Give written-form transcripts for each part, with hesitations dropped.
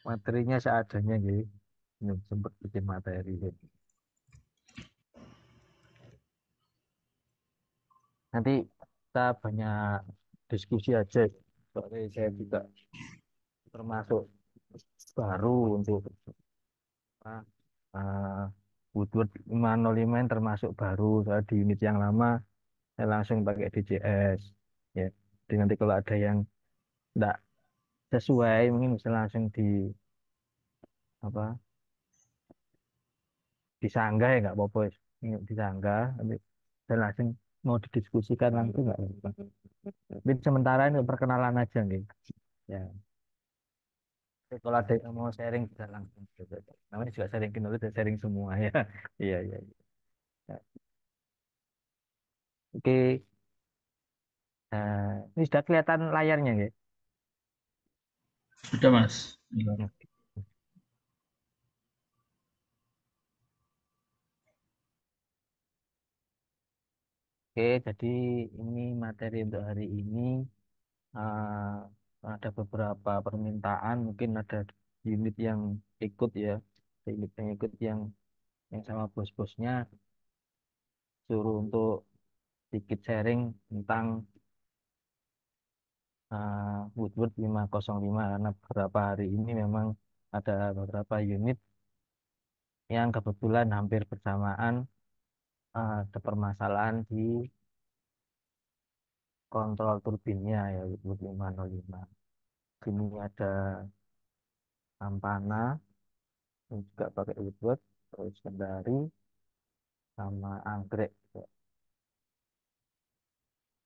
materinya seadanya gitu. Belum sempat bikin materi gitu. Nanti kita banyak diskusi aja. Soalnya saya juga termasuk baru untuk apa, eh, Woodward 505 yang termasuk baru. Saya di unit yang lama saya langsung pakai DJS. Ya, jadi nanti kalau ada yang tidak sesuai mungkin bisa langsung di apa disanggah ya nggak apa-apa. Ini disanggah nanti dan langsung mau didiskusikan langsung nggak apa-apa. Mungkin sementara ini perkenalan aja nih. Ya. Jadi kalau ada yang mau sharing bisa langsung juga. Namanya juga sharing knowledge dan sharing semua ya. Iya iya. Iya. Ya. Oke, ini sudah kelihatan layarnya ya. Sudah Mas. Iya. Oke, jadi ini materi untuk hari ini ada beberapa permintaan, mungkin ada unit yang ikut ya, ada unit yang ikut yang sama bos-bosnya suruh untuk sedikit sharing tentang Woodward 505 karena beberapa hari ini memang ada beberapa unit yang kebetulan hampir bersamaan ada permasalahan di kontrol turbinnya ya Woodward 505. Sini ada Ampana yang juga pakai Woodward, terus Kendari sama Anggrek.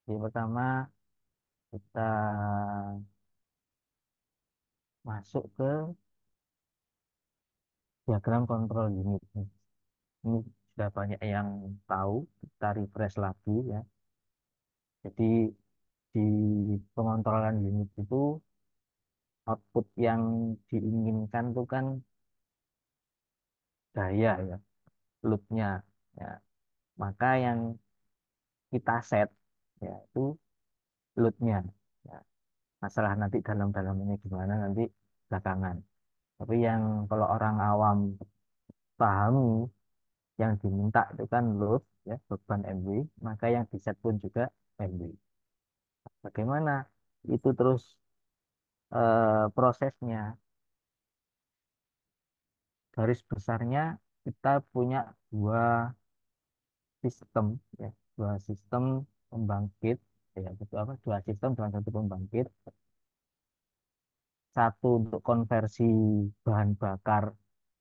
Yang pertama kita masuk ke diagram kontrol unit. Ini sudah banyak yang tahu, kita refresh lagi ya. Jadi di pengontrolan unit itu output yang diinginkan itu kan daya ya, loadnya ya. Maka yang kita set ya itu loadnya. Ya. Masalah nanti dalam-dalamnya gimana nanti belakangan. Tapi yang kalau orang awam pahami yang diminta itu kan load ya beban MW, maka yang di set pun juga MW. Bagaimana itu terus prosesnya? Garis besarnya kita punya dua sistem ya, dua sistem pembangkit ya, itu apa? Dua sistem dengan satu pembangkit, satu untuk konversi bahan bakar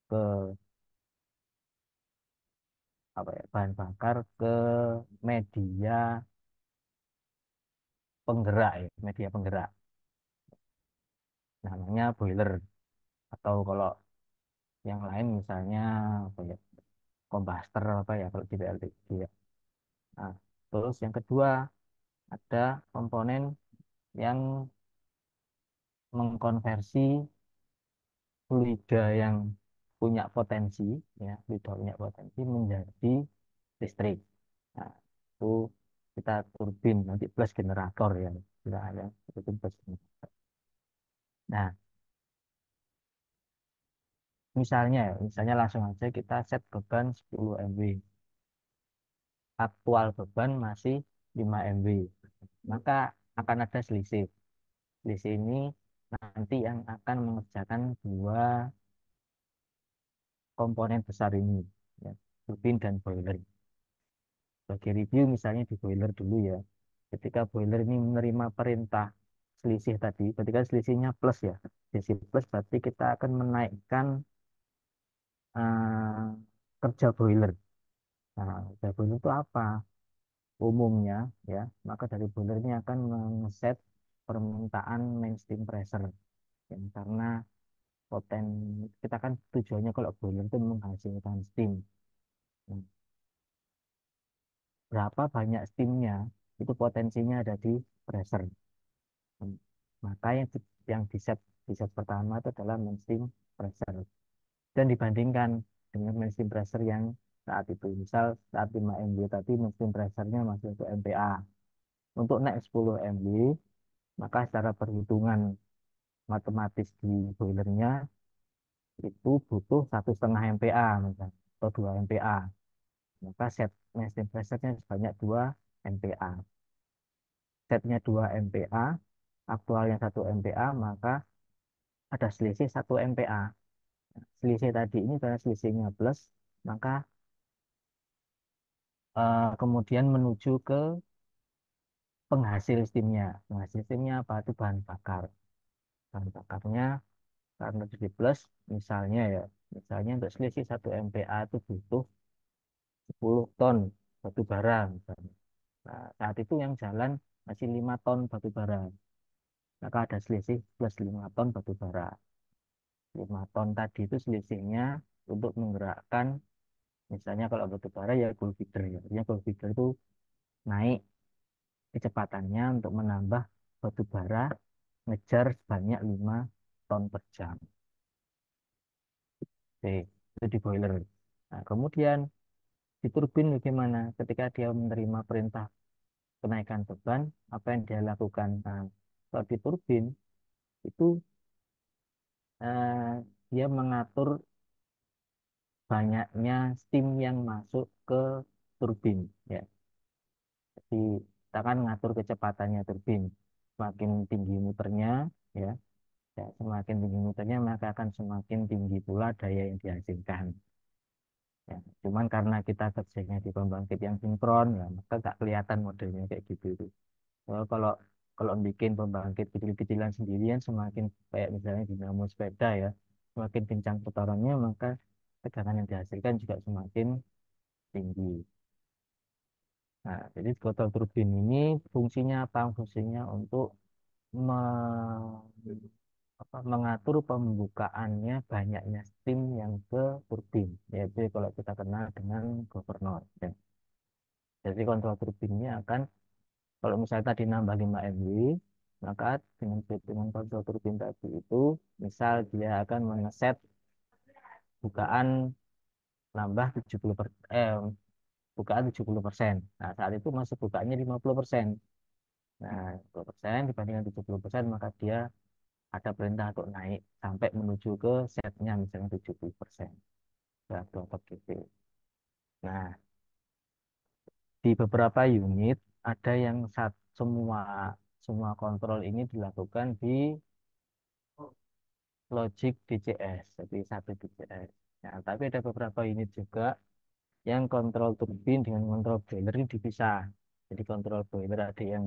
ke apa ya? Bahan bakar ke media penggerak ya, media penggerak. Namanya boiler atau kalau yang lain misalnya apa ya? Kombaster apa ya kalau di PLTG ya. Nah, terus yang kedua ada komponen yang mengkonversi fluida yang punya potensi ya fluida punya potensi menjadi listrik. Nah, itu kita turbin nanti plus generator ya kita ada itu plus generator. Nah, misalnya langsung aja kita set beban 10 MW, aktual beban masih 5 MW, maka akan ada selisih. Selisih ini nanti yang akan mengerjakan dua komponen besar ini ya, turbin dan boiler. Bagi review misalnya di boiler dulu ya. Ketika boiler ini menerima perintah selisih tadi, berarti kan selisihnya plus ya. Selisih plus berarti kita akan menaikkan kerja boiler. Nah, kerja boiler itu apa? Umumnya ya, maka dari boiler ini akan men-set permintaan main steam pressure. Ya, karena poten kita kan tujuannya kalau boiler itu menghasilkan steam. Nah, berapa banyak steamnya itu potensinya ada di pressure. Hmm. Maka yang di set pertama itu adalah mainstream pressure dan dibandingkan dengan mainstream pressure yang saat itu misal saat 5 MW tadi mainstream pressure-nya masih untuk MPa untuk naik 10 MW maka secara perhitungan matematis di boilernya itu butuh 1,5 MPa misalnya, atau 2 MPa. Maka set nesting pressure-nya sebanyak 2 MPa. Setnya 2 MPa, aktualnya 1 MPa, maka ada selisih 1 MPa. Selisih tadi ini karena selisihnya plus, maka kemudian menuju ke penghasil steamnya. Penghasil steamnya apa? Itu bahan bakar. Bahan bakarnya karena jadi plus, misalnya ya, misalnya untuk selisih 1 MPa itu butuh 10 ton batu bara misalnya. Nah, saat itu yang jalan masih 5 ton batu bara. Maka ada selisih plus 5 ton batu bara. 5 ton tadi itu selisihnya untuk menggerakkan, misalnya kalau batu bara ya cool feeder. Ya. Artinya cool feeder itu naik kecepatannya untuk menambah batu bara ngejar sebanyak 5 ton per jam. Oke, itu di boiler. Nah, kemudian di turbin bagaimana? Ketika dia menerima perintah kenaikan beban, apa yang dia lakukan? Nah, kalau di turbin itu dia mengatur banyaknya steam yang masuk ke turbin. Ya, jadi kita kan ngatur kecepatannya turbin. Semakin tinggi muternya, ya, ya, semakin tinggi muternya maka akan semakin tinggi pula daya yang dihasilkan. Ya, cuman karena kita kerjanya di pembangkit yang sinkron, ya, maka nggak kelihatan modelnya kayak gitu. Kalau kalau bikin pembangkit kecil-kecilan sendirian, semakin kayak misalnya dinamo sepeda ya, semakin kencang putarannya, maka tegangan yang dihasilkan juga semakin tinggi. Nah, jadi botol turbin ini fungsinya apa? Fungsinya untuk me- mengatur pembukaannya banyaknya steam yang ke turbin, yaitu kalau kita kenal dengan governor. Ya. Jadi kontrol turbinnya akan, kalau misalnya tadi nambah 5 MW, maka dengan kontrol turbin tadi itu, misal dia akan mengeset bukaan nambah bukaan 70%. Nah, saat itu masuk bukaannya 50%. Nah, 50% dibandingkan 70%, maka dia ada perintah untuk naik sampai menuju ke setnya misalnya 70%. Ya, 24 GT. Nah, di beberapa unit ada yang semua semua kontrol ini dilakukan di logic DCS, jadi satu DCS. Nah, tapi ada beberapa unit juga yang kontrol turbin dengan kontrol boiler ini dipisah. Jadi kontrol boiler ada yang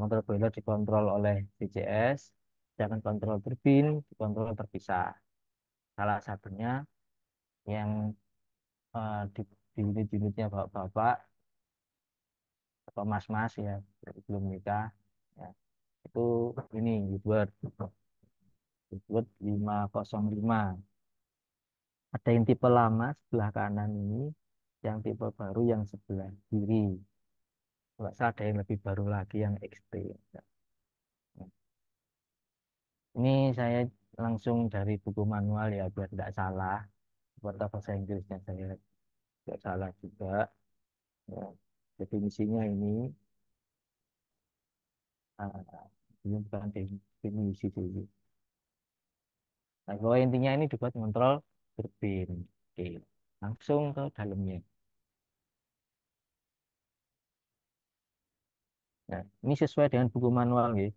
kontrol boiler dikontrol oleh DCS, sedangkan kontrol turbin dikontrol terpisah. Salah satunya yang di, unit-unitnya bapak-bapak atau mas-mas ya belum nikah, ya, itu ini Woodward 505. Ada yang tipe lama sebelah kanan ini, yang tipe baru yang sebelah kiri. Nggak salah ada yang lebih baru lagi yang XT. Ini saya langsung dari buku manual ya biar tidak salah. Buat bahasa Inggrisnya saya tidak salah juga. Ya. Definisinya uh, ini bukan definisi dulu. Nah, bahwa intinya ini dibuat mengontrol turbin. Oke, langsung ke dalamnya. Nah, ini sesuai dengan buku manual ya.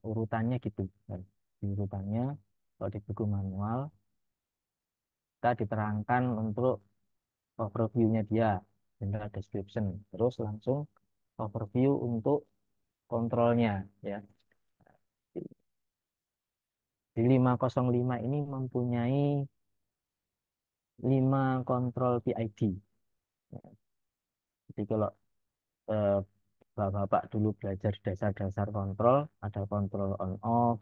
Urutannya gitu. Nah, di urutannya kalau di buku manual kita diterangkan untuk overview-nya dia, general description. Terus langsung overview untuk kontrolnya ya. Di 505 ini mempunyai 5 kontrol PID. Ya, jadi kalau eh, Bapak dulu belajar dasar-dasar kontrol, ada kontrol on off,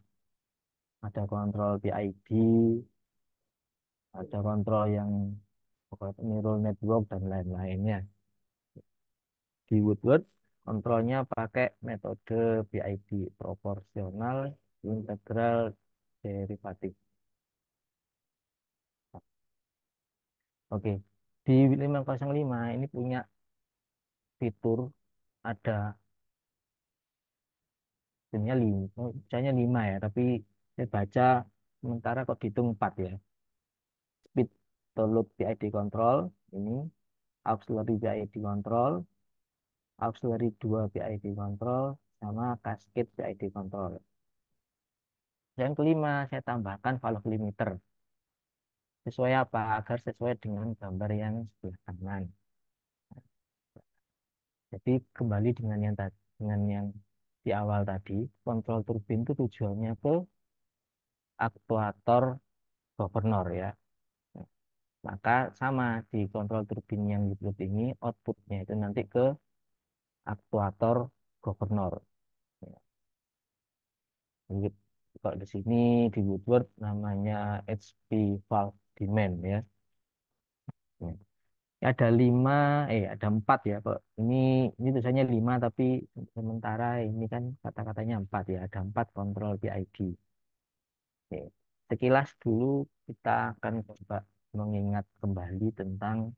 ada kontrol PID, ada kontrol yang pokoknya neural network dan lain-lainnya. Di Woodward kontrolnya pakai metode PID, proporsional integral derivatif. Oke, di 505 ini punya fitur, ada Sebenarnya lima, misalnya lima ya, tapi saya baca sementara kok dihitung empat ya. Speed to load PID control ini, auxiliary PID control, auxiliary 2 PID control, sama cascade PID control. Yang kelima, saya tambahkan valve limiter. Sesuai apa? Agar sesuai dengan gambar yang sebelah kanan. Jadi kembali dengan yang tadi, dengan yang di awal tadi, kontrol turbin itu tujuannya ke aktuator governor ya. Maka sama di kontrol turbin yang Woodward ini, outputnya itu nanti ke aktuator governor. Ya. Jadi, kalau di sini di Woodward namanya HP valve demand ya. Ya. Ada lima, ada empat ya. Kok ini tulisannya lima, tapi sementara ini kan kata-katanya empat ya. Ada empat kontrol PID. Oke. Sekilas dulu kita akan coba mengingat kembali tentang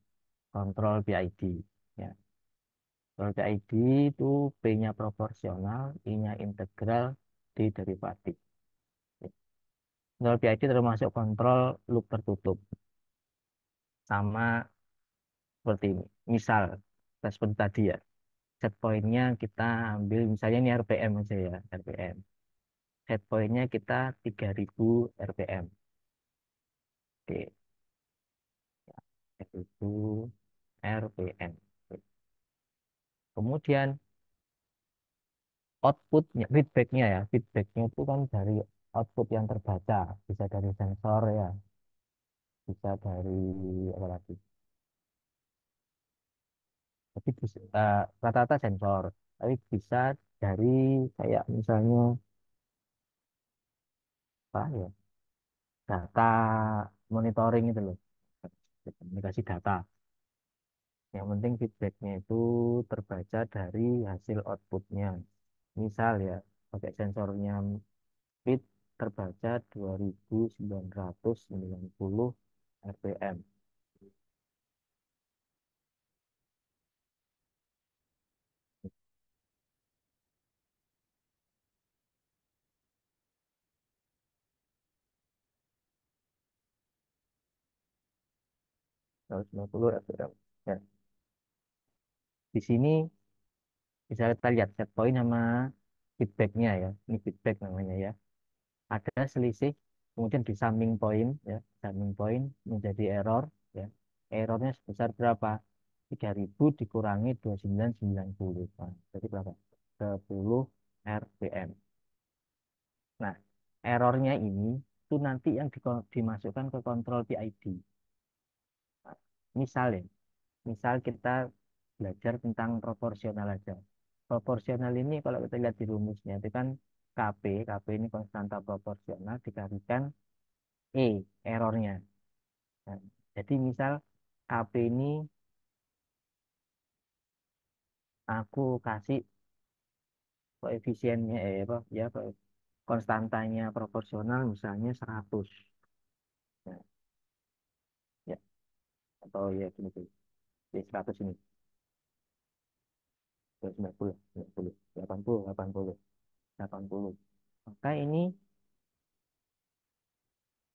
kontrol PID. Ya. Kontrol PID itu P-nya proporsional, I-nya integral, D derivatif. Ya. Kontrol PID termasuk kontrol loop tertutup. Sama seperti ini. Misal, seperti tadi ya. Set pointnya kita ambil misalnya ini RPM aja ya, RPM. Set pointnya kita 3000 RPM. Oke, 3000 RPM. Kemudian outputnya, feedbacknya ya, feedbacknya itu kan dari output yang terbaca, bisa dari sensor ya, bisa dari apa lagi? Tapi rata-rata sensor, tapi bisa dari kayak misalnya apa ya, data monitoring itu loh, komunikasi data. Yang penting feedbacknya itu terbaca dari hasil outputnya. Misal ya, pakai sensornya speed terbaca 2990 RPM. 190 RPM. Ya. Di sini bisa kita lihat set point sama feedbacknya ya. Ini feedback namanya ya. Ada selisih, kemudian di summing point ya, summing point menjadi error ya. Errornya sebesar berapa? 3000 dikurangi 2990. Nah, jadi berapa? 10 RPM. Nah, errornya ini itu nanti yang dimasukkan ke kontrol PID. Nah, misal ya, misal kita belajar tentang proporsional aja. Proporsional ini kalau kita lihat di rumusnya itu kan KP ini konstanta proporsional dikalikan E, errornya. Nah, jadi misal KP ini aku kasih koefisiennya, apa ya, konstantanya proporsional misalnya 100. Nah, ya, atau ya gini tuh, ya 100 ini, 90, 90, 80, 80, 80. Maka ini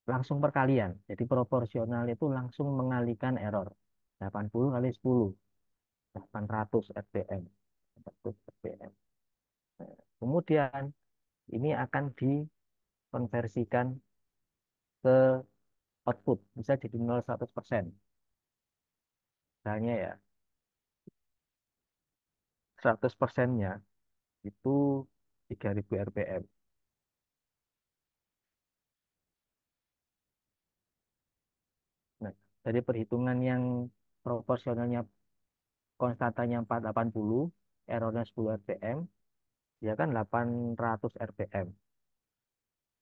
langsung perkalian. Jadi proporsional itu langsung mengalihkan error. 80 kali 10, 800 RPM. 800 RPM. Nah, kemudian ini akan dikonversikan ke output. Bisa jadi 0 100%. Misalnya ya, 100%-nya itu 3000 RPM. Nah, dari perhitungan yang proporsionalnya konstantanya 480, errornya 10 RPM, ya kan 800 RPM.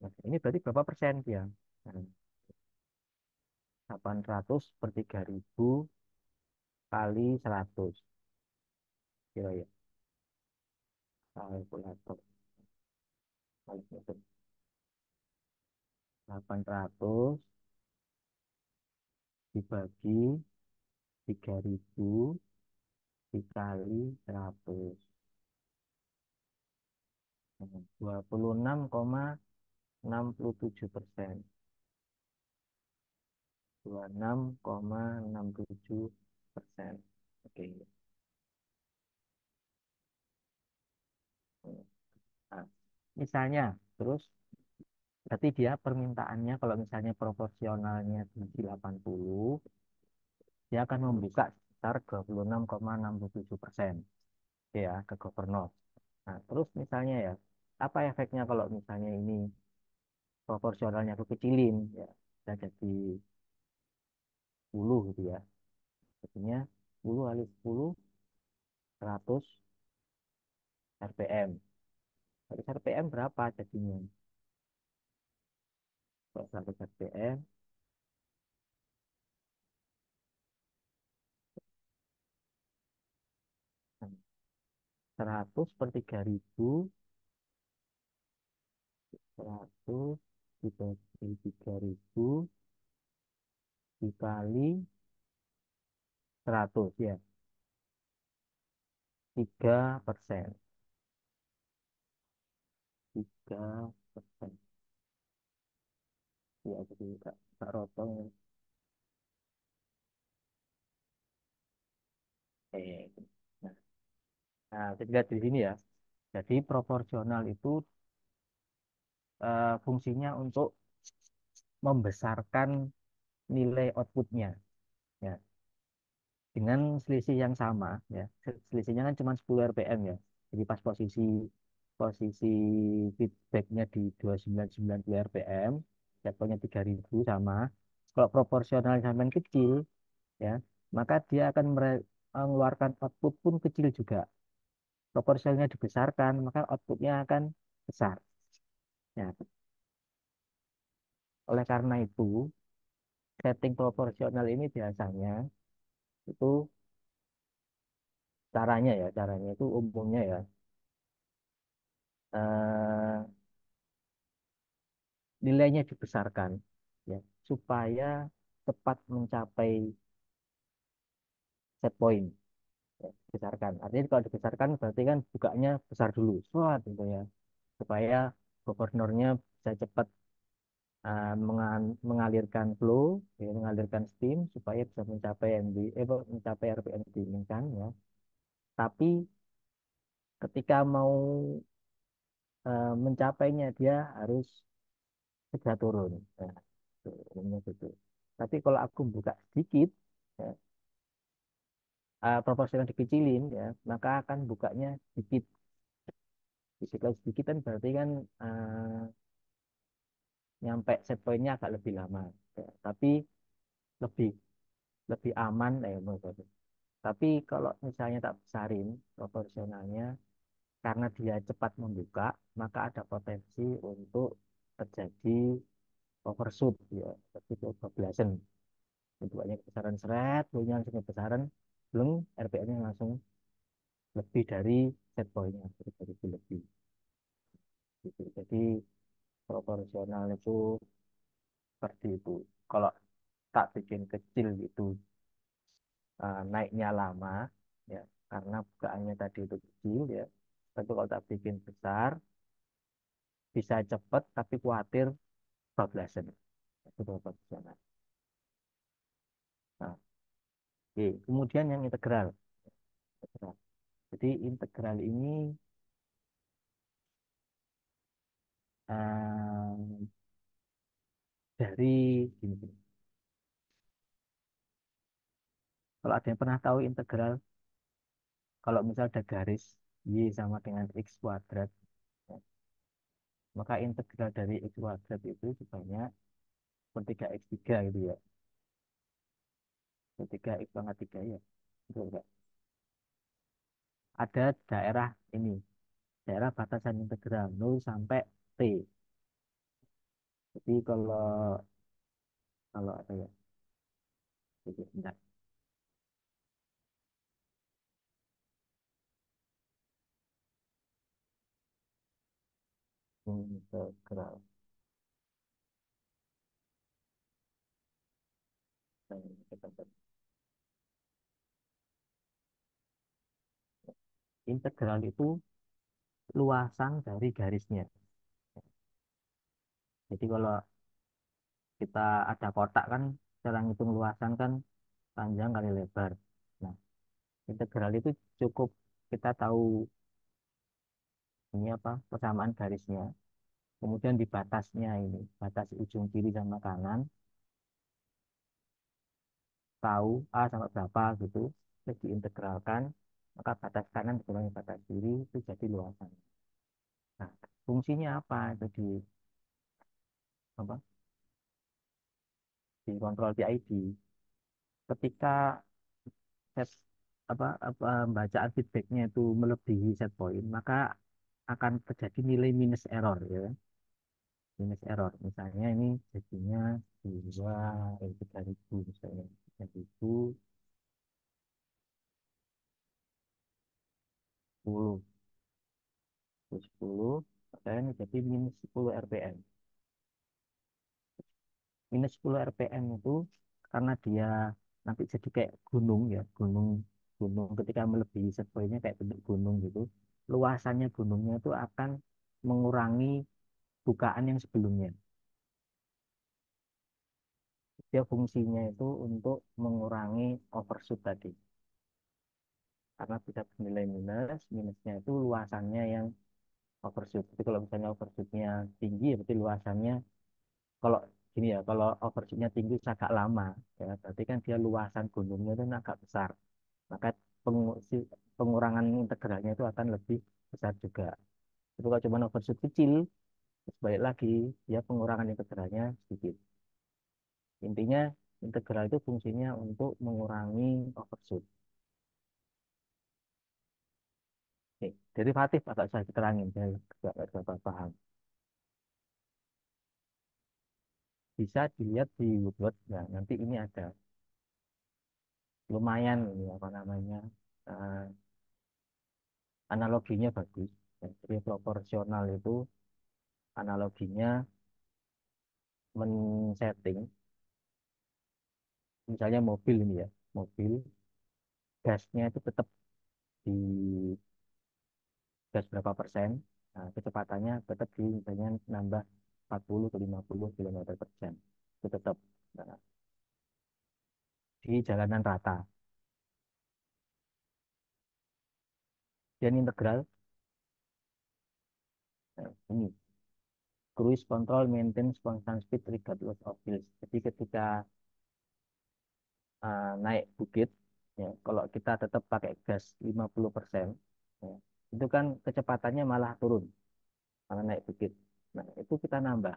Nah, ini berarti berapa persen dia? Nah, 800 per 3000 kali 100. Kira ya, kalkulator. Kalkulator. 800 dibagi 3000 dikali 100. 26,67%. 26,67%. Oke. Nah, misalnya, terus berarti dia permintaannya kalau misalnya proporsionalnya tinggi 80, dia akan membuka sekitar 26,67%, ya, ke gubernur. Nah, terus misalnya ya, apa efeknya kalau misalnya ini proporsionalnya aku kecilin, ya, bisa jadi 10 gitu ya. Jadinya 10 kali 10, 100 RPM. 100 RPM berapa jadinya? Kalau 100 RPM, 100 per 3.000, 100 dibagi 3.000 dikali 100 ya, 3%. 3%. Ya, jadi tak rotong. Eh, nah, nah, kita lihat di sini ya. Jadi proporsional itu fungsinya untuk membesarkan nilai outputnya, ya, dengan selisih yang sama, ya. Selisihnya kan cuma 10 rpm ya. Jadi pas posisi posisi feedbacknya di 2990 rpm, jatuhnya 3.000 sama. Kalau proporsional sampai kecil, ya, maka dia akan mengeluarkan output pun kecil juga. Proporsionalnya dibesarkan, maka outputnya akan besar. Ya, oleh karena itu, setting proporsional ini biasanya itu caranya itu umumnya ya, eh, nilainya dibesarkan, ya, supaya cepat mencapai set point, ya, dibesarkan. Artinya kalau dibesarkan berarti kan bukanya besar dulu, gitu ya, supaya gubernurnya bisa cepat mengalirkan flow, ya, mengalirkan steam supaya bisa mencapai mencapai RPM yang diinginkan, ya. Tapi ketika mau mencapainya dia harus segera turun. Nah, itu umumnya gitu. Tapi kalau aku buka sedikit, ya, proporsional dikecilin, ya, maka akan bukanya sedikit. Kalau sedikit kan berarti kan nyampe set pointnya agak lebih lama. Ya. Tapi lebih lebih aman, maksudnya. Tapi kalau misalnya tak besarin proporsionalnya, karena dia cepat membuka, maka ada potensi untuk terjadi overshoot, ya, seperti kebablasan. Bentuknya kebesaran seret, punya langsung kebesaran, belum RPM-nya langsung lebih dari set point-nya, dari lebih. Gitu. Jadi proporsional itu seperti itu. Kalau tak bikin kecil gitu, naiknya lama, ya, karena bukaannya tadi itu kecil, ya. Tapi kalau tak bikin besar, bisa cepat tapi khawatir bablasan. Itu proporsional. Nah, oke. Kemudian yang integral. Integral. Jadi integral ini eh, dari gini, gini. Kalau ada yang pernah tahu integral, kalau misal ada garis Y sama dengan X kuadrat, ya, maka integral dari X kuadrat itu sebanyak per 3x3 gitu ya. Per 3x pangkat 3 ya. Betul enggak? Ada daerah ini, daerah batasan integral 0 sampai T. Jadi kalau kalau apa ya? Jadi, bentar. Integral. Integral itu luasan dari garisnya. Jadi kalau kita ada kotak kan, cara ngitung luasan kan panjang kali lebar. Nah, integral itu cukup kita tahu ini apa persamaan garisnya. Kemudian di batasnya ini, batas ujung kiri sama kanan, tahu A sampai berapa gitu, terus diintegralkan, maka batas kanan dikurangi batas kiri itu jadi luasan. Nah, fungsinya apa itu di apa di kontrol PID? Ketika set apa bacaan feedbacknya itu melebihi set point, maka akan terjadi nilai minus error ya, kan? Minus error. Misalnya ini jadinya 3.000 misalnya, 3.000 10 10 saya ini jadi minus 10 rpm. Minus 10 rpm itu karena dia nanti jadi kayak gunung ya, gunung gunung ketika melebihi set point-nya kayak bentuk gunung gitu. Luasannya gunungnya itu akan mengurangi bukaan yang sebelumnya. Dia fungsinya itu untuk mengurangi overshoot tadi. Karena tidak bernilai minus, minusnya itu luasannya yang overshoot. Jadi kalau misalnya overshootnya tinggi, ya berarti luasannya, kalau gini ya, kalau overshootnya tinggi agak lama, ya berarti kan dia luasan gunungnya itu agak besar. Maka pengurangan integralnya itu akan lebih besar juga. Tapi kalau cuma overshoot kecil, terus balik lagi, dia pengurangan integralnya sedikit. Intinya integral itu fungsinya untuk mengurangi overshoot. Oke, derivatif agak saya diterangin, saya agak paham. Bisa dilihat di Woodward, ya nanti ini ada lumayan ini apa namanya eh, analoginya bagus. Ya, jadi proporsional itu analoginya men-setting, misalnya mobil ini ya, mobil gasnya itu tetap di gas berapa persen, nah, kecepatannya tetap di misalnya nambah 40 ke 50 kilometer per jam. Itu tetap nah, di jalanan rata. Dan integral ini cruise control maintains constant speed regardless of hills. Jadi ketika naik bukit, ya, kalau kita tetap pakai gas 50%, ya, itu kan kecepatannya malah turun karena naik bukit. Nah, itu kita nambah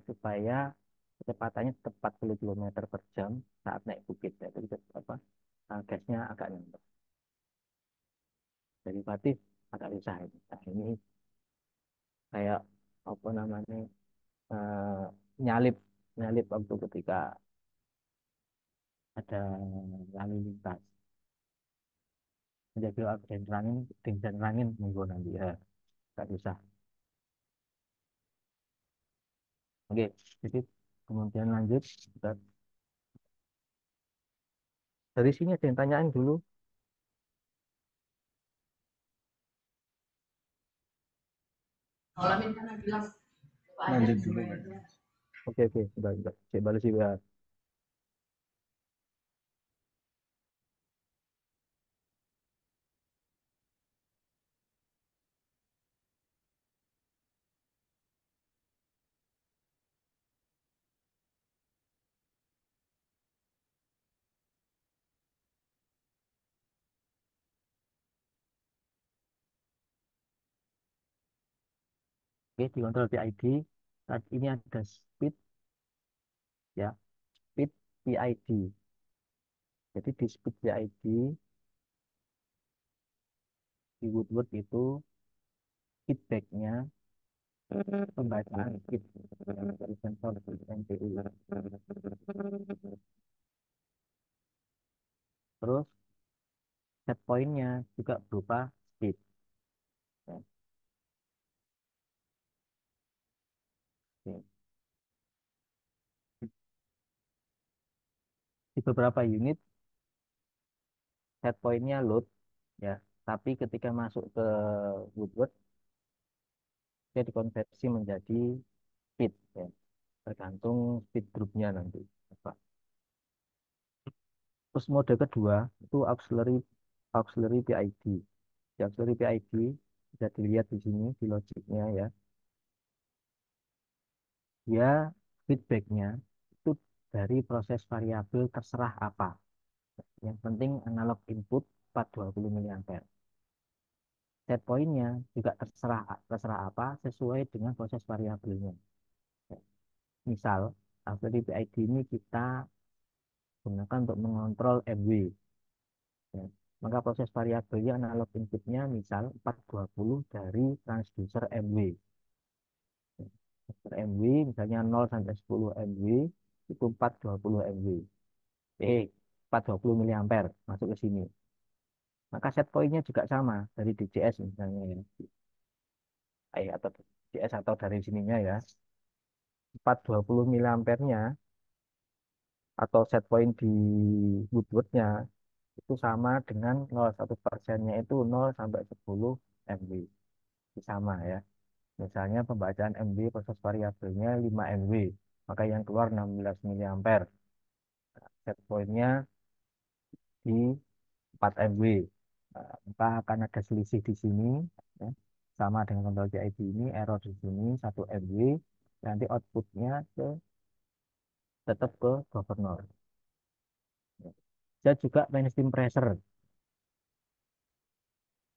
supaya kecepatannya tetap 40 kilometer per jam saat naik bukit. Ya, itu apa, gasnya agak nambah. Derivatif agak susah ini. Nah, ini kayak apa namanya eh, nyalip nyalip waktu ketika ada lalu lintas. Menjaga dan rangin minggu nanti ya, nggak susah. Oke, jadi kemudian lanjut kita dari sini ada yang tanyain dulu. Lanjut dulu. Oke oke, sudah saya balas sih ya. Oke, di kontrol PID saat ini ada speed ya, speed PID. Jadi di speed PID di Woodward itu feedbacknya pembacaan feed yang dari sensor NPU. Terus set pointnya juga berupa speed. Ya. Oke. Di beberapa unit set pointnya load ya. Tapi ketika masuk ke Woodward, dia dikonversi menjadi speed, ya. Tergantung speed grupnya nanti. Apa. Terus mode kedua itu auxiliary PID. Di auxiliary PID bisa dilihat di sini di logiknya ya. Dia feedbacknya itu dari proses variabel terserah apa. Yang penting analog input 420 miliampere. Set pointnya juga terserah terserah apa sesuai dengan proses variabelnya. Misal, auxiliary PID ini kita gunakan untuk mengontrol MW. Ya. Maka proses variabelnya analog inputnya misal 420 dari transducer MW. Ya. Transducer MW misalnya 0 sampai 10 MW itu 420 MW. 420 miliampere masuk ke sini. Maka set pointnya juga sama dari DCS misalnya ya. Atau DCS atau dari sininya ya. 420 miliampernya atau set point di Woodwardnya itu sama dengan 0,1%-nya itu 0 sampai 10 MW. Itu sama ya. Misalnya pembacaan MW proses variabelnya 5 MW, maka yang keluar 16 miliampere. Set point-nya di 4 MW. Nah, maka akan ada selisih di sini ya. Sama dengan kontrol PID ini, error di sini 1 MW, nanti outputnya tetap ke governor. Ya. Saya juga mainstream pressure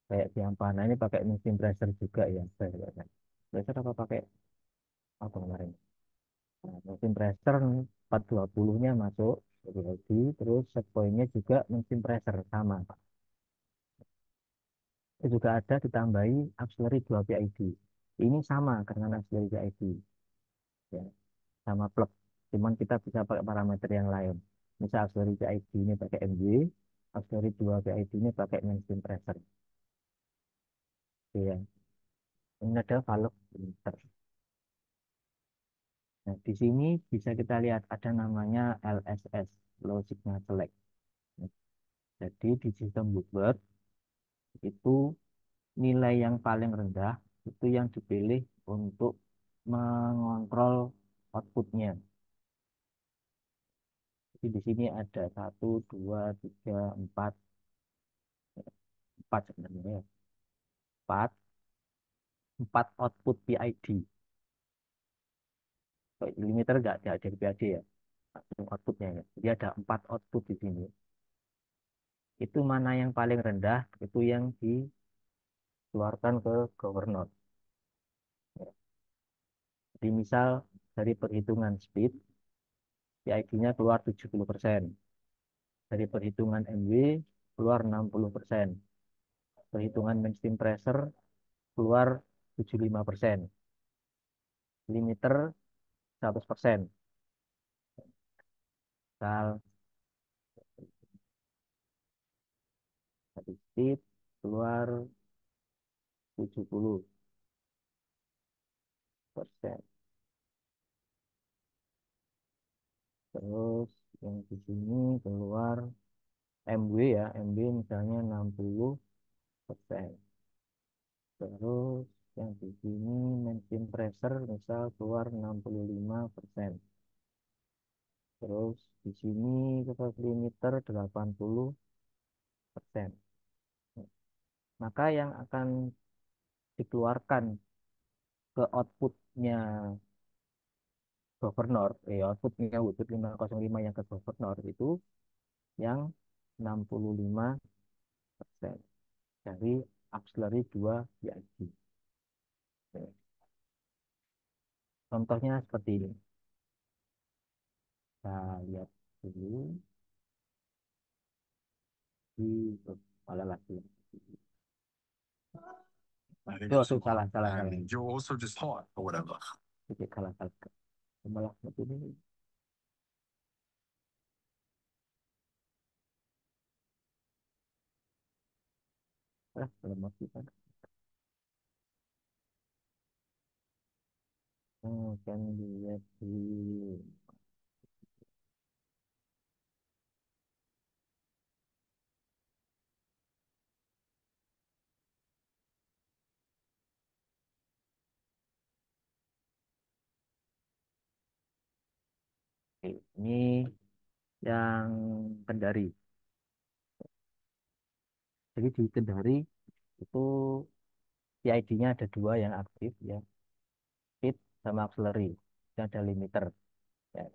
kayak di Ampana ini pakai mainstream pressure juga ya. Pressure apa pakai apa kemarin? Nah, mesin pressure 420-nya masuk lagi, terus set point-nya juga mesin pressure sama, Pak. Itu juga ada ditambahi auxiliary 2 PID. Ini sama dengan auxiliary PID, ya, sama plug. Cuman kita bisa pakai parameter yang lain. Misal auxiliary PID ini pakai MW, auxiliary 2 PID ini pakai mesin pressure. Ya. Ini ada valve limiter. Nah, di sini bisa kita lihat ada namanya LSS, Low Signal Select. Jadi di sistem Bluebird itu nilai yang paling rendah itu yang dipilih untuk mengontrol outputnya. Jadi di sini ada satu, dua, tiga, empat, empat sebenarnya ya. Empat, empat output PID. Kalau limiter nggak ada dari PID ya, langsung outputnya ya. Jadi ada empat output di sini. Itu mana yang paling rendah, itu yang dikeluarkan ke governor. Ya. Jadi misal dari perhitungan speed, PID-nya keluar 70%. Dari perhitungan MW keluar 60%. Perhitungan mainstream pressure keluar 75%. Limiter 100%. Misal statistik keluar 70%. Terus yang di sini keluar MW ya, MW misalnya 60%. Terus yang di sini mainstream pressure misal keluar 65%. Terus di sini kita limiter 80%. Maka yang akan dikeluarkan ke outputnya governor, outputnya Woodward 505 yang ke governor itu yang 65% dari auxiliary 2 PID. Contohnya seperti ini. Kita lihat dulu di malah lagi. Tuh, salah, salah, salah. And you're also just hot or whatever. Oke, salah, salah. Malah seperti ini. Belum mau kita. Kan lihat di Oke, ini yang Kendari. Jadi di Kendari itu PID-nya ada dua yang aktif ya, speed sama auxiliary. Yang ada limiter. Ya.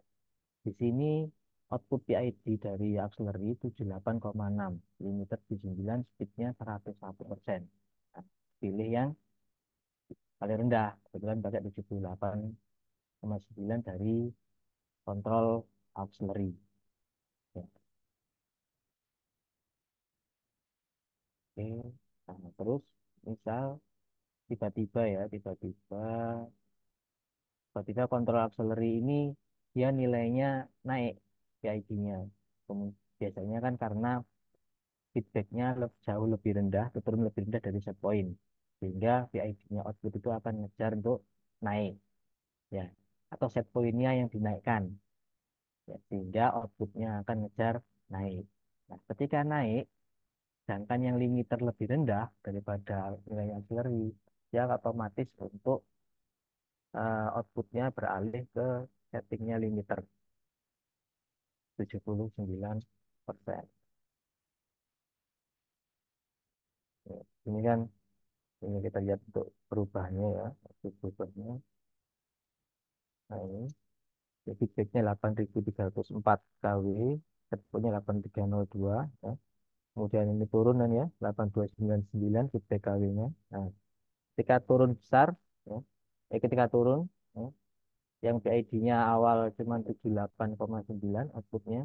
Di sini output PID dari auxiliary 78,6, limiter di 9, speednya 101%. Nah, pilih yang paling rendah, kebetulan pakai 78,9 dari kontrol auxiliary. Ya. Oke, nah, terus misal tiba-tiba ya, tiba-tiba kontrol auxiliary ini dia nilainya naik PID-nya. Biasanya kan karena feedbacknya jauh lebih rendah, turun lebih rendah dari set point, sehingga PID-nya output itu akan ngejar untuk naik, ya, atau set point-nya yang dinaikkan, ya, sehingga outputnya akan ngejar naik. Nah, ketika naik, sedangkan yang limiter lebih rendah daripada nilai auxiliary, dia otomatis untuk outputnya beralih ke settingnya limiter 79%. Ya, ini kan ini kita lihat untuk perubahannya ya, output perubahannya. Nah, ini feedbacknya 8.304 kW, setpointnya 8302 ya. Kemudian ini turun kan ya, 8299 feedback kW-nya. Nah, ketika turun besar, ya, ketika turun, ya, yang PID-nya awal cuma 78,9 outputnya,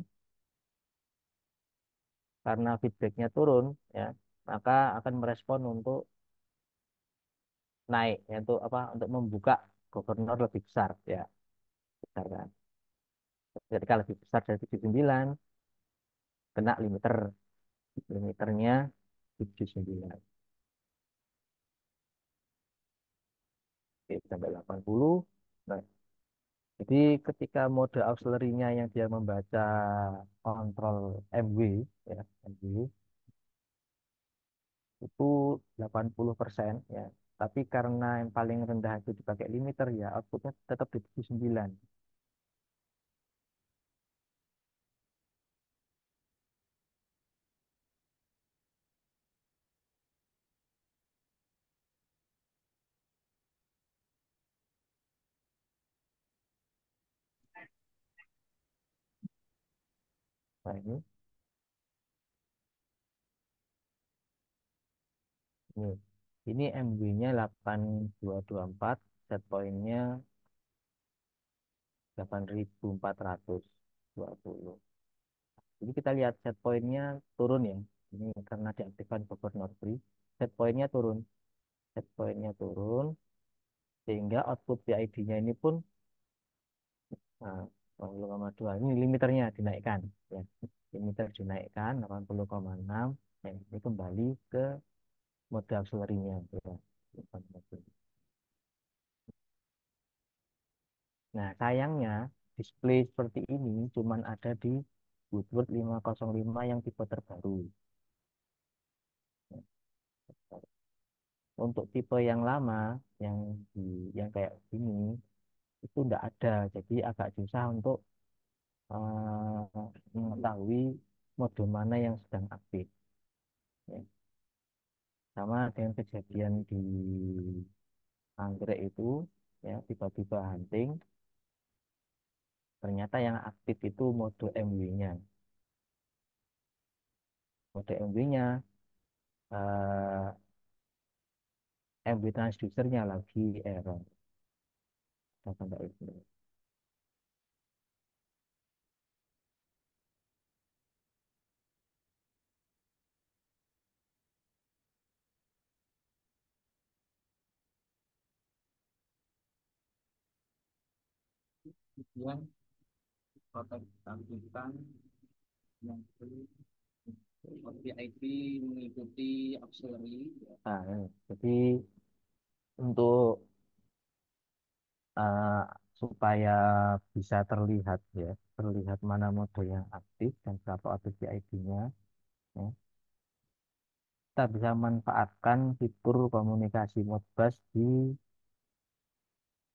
karena feedbacknya turun, ya, maka akan merespon untuk naik, ya, untuk apa? Untuk membuka governor lebih besar, ya, besar kan. Ketika lebih besar dari 79, kena limiter, limiternya 79. Oke, sampai 80. Nah, jadi ketika mode auxiliary-nya yang dia membaca kontrol MW, ya, MW itu 80% ya. Tapi karena yang paling rendah itu dipakai limiter ya, outputnya tetap di 79. Nah, ini, ini MW-nya 8224, set point-nya 8420. Jadi kita lihat set point-nya turun ya. Ini karena diaktifkan governor free, set point-nya turun. Set point-nya turun, sehingga output PID-nya ini pun nah, 80,2. Ini limiternya dinaikkan. Ya. Limiter dinaikkan 80,6. Ya, ini kembali ke mode auxiliary-nya. Ya. Nah, sayangnya display seperti ini cuman ada di Woodward 505 yang tipe terbaru. Untuk tipe yang lama, yang yang kayak gini, itu enggak ada. Jadi agak susah untuk mengetahui mode mana yang sedang aktif. Ya. Sama dengan kejadian di anggrek itu, ya, tiba-tiba hunting, ternyata yang aktif itu mode MW-nya. Mode MW-nya, MW transducernya lagi error. Nah, sampai itu. Kemudian protokol lanjutan yang PIP mengikuti auxiliary. Nah, jadi untuk eh, supaya bisa terlihat ya, terlihat mana mode yang aktif dan berapa output PID-nya, ya, kita bisa manfaatkan fitur komunikasi Modbus di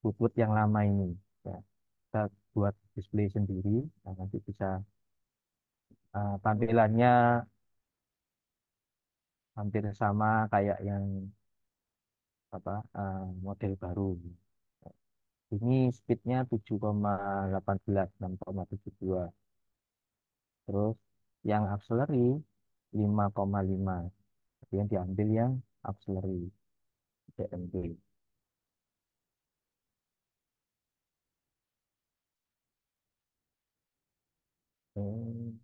Woodward yang lama ini. Ya. bisa buat display sendiri. Nah, nanti bisa tampilannya hampir sama kayak yang apa model baru. Ini speednya 7,18, 6,72. Terus yang auxiliary 5,5. Jadi yang diambil yang auxiliary DMB. Hmm,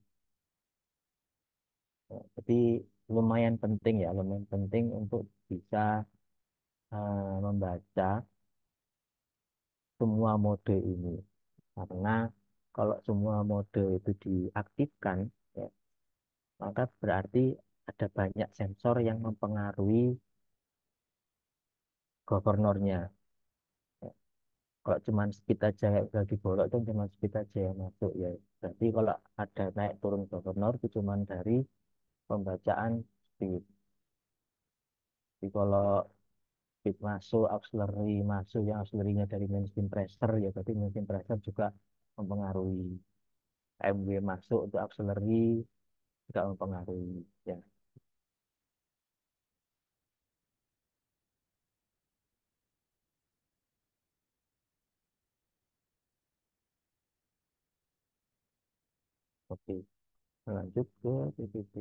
Jadi lumayan penting ya, lumayan penting untuk bisa membaca semua mode ini. Karena kalau semua mode itu diaktifkan, ya, maka berarti ada banyak sensor yang mempengaruhi governornya. Ya, kalau cuma speed aja yang udah dibolok itu cuma speed aja yang masuk ya. Berarti kalau ada naik turun governor itu cuma dari pembacaan speed. Jadi kalau speed masuk, auxiliary masuk, yang auxiliary-nya dari mainstream pressure ya berarti mainstream pressure juga mempengaruhi. MW masuk untuk auxiliary juga mempengaruhi. Ya, oke. Lanjut ke PPT.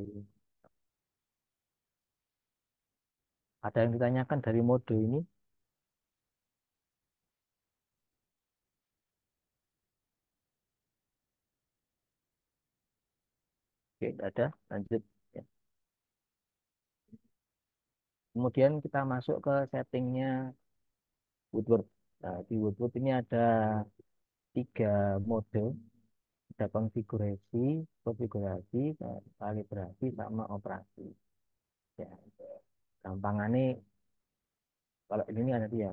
Ada yang ditanyakan dari mode ini? Oke, tidak ada. Lanjut. Ya. Kemudian kita masuk ke settingnya Woodward. Nah, di Woodward ini ada 3 mode. Ada konfigurasi, konfigurasi, kalibrasi, sama operasi. Ya, gampangannya kalau ini ada dia.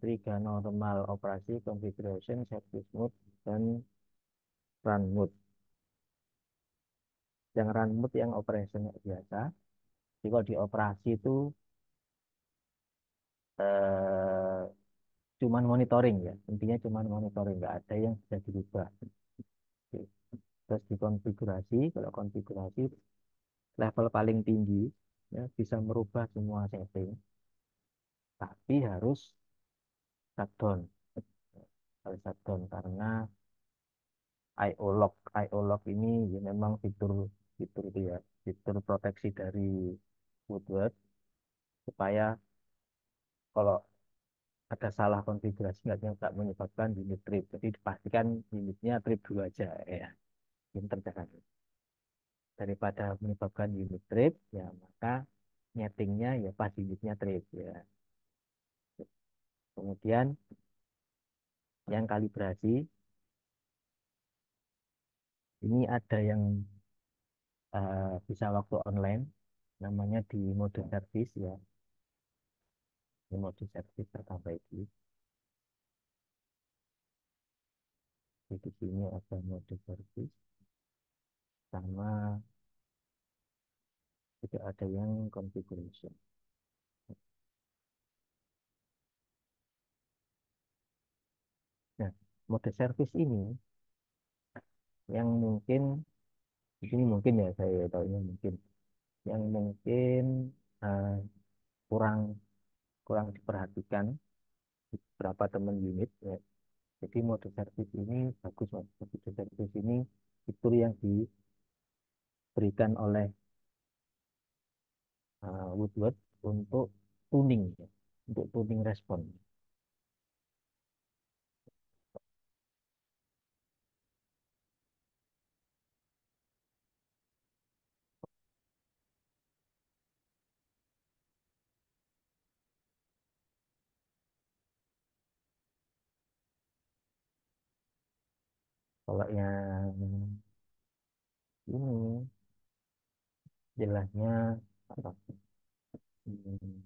Tiga normal operasi, configuration, service mode, dan run mode. Yang run mode yang operation biasa. Jadi kalau di operasi itu eh, cuman monitoring ya, intinya cuman monitoring, nggak ada yang bisa dirubah. Oke. Terus di konfigurasi, kalau konfigurasi level paling tinggi ya bisa merubah semua setting, tapi harus shutdown. Harus shutdown karena IO lock, IO lock ini ya memang fitur fitur itu ya, fitur proteksi dari Woodward supaya kalau ada salah konfigurasi nggak menyebabkan unit trip. Jadi dipastikan unitnya trip dulu aja ya. Pinter jangan. Daripada menyebabkan unit trip, ya maka nyetingnya ya pas unitnya trip ya. Kemudian yang kalibrasi, ini ada yang bisa waktu online, namanya di mode service ya. Di mode service terperbaiki. Jadi di sini ada mode service, sama juga ada yang configuration. Nah, mode service ini yang mungkin di sini mungkin ya saya tahu ini mungkin yang mungkin eh, kurang kurang diperhatikan di beberapa teman unit ya. Jadi mode service ini bagus Mas. Mode service ini fitur yang diberikan oleh Woodward untuk tuning ya. Untuk tuning respon. Kalau yang ini jelasnya apa? Hmm,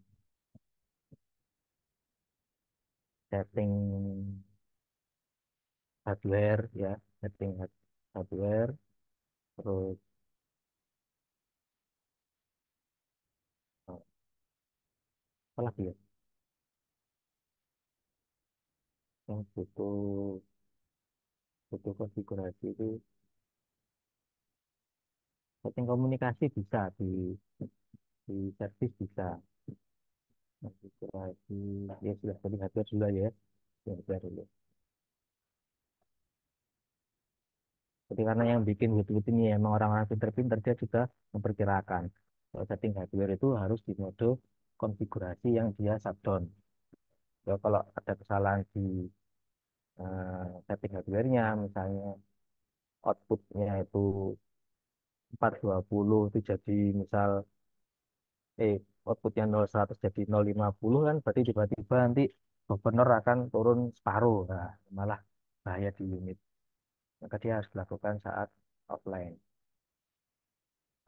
Setting hardware ya, setting hardware, terus apa lagi ya yang butuh. butuh konfigurasi itu setting komunikasi bisa di servis bisa konfigurasi ya sudah tadi hardware dulu ya. Ya, hardware dulu. Jadi karena yang bikin Woodwood ini emang orang-orang pinter-pinter dia juga memperkirakan kalau setting hardware itu harus di mode konfigurasi yang dia shutdown. Ya kalau ada kesalahan di setting hardware-nya misalnya outputnya itu 420 itu jadi misal eh outputnya 01 jadi 050 kan berarti tiba-tiba nanti governor akan turun separuh nah, malah bahaya di unit maka dia harus dilakukan saat offline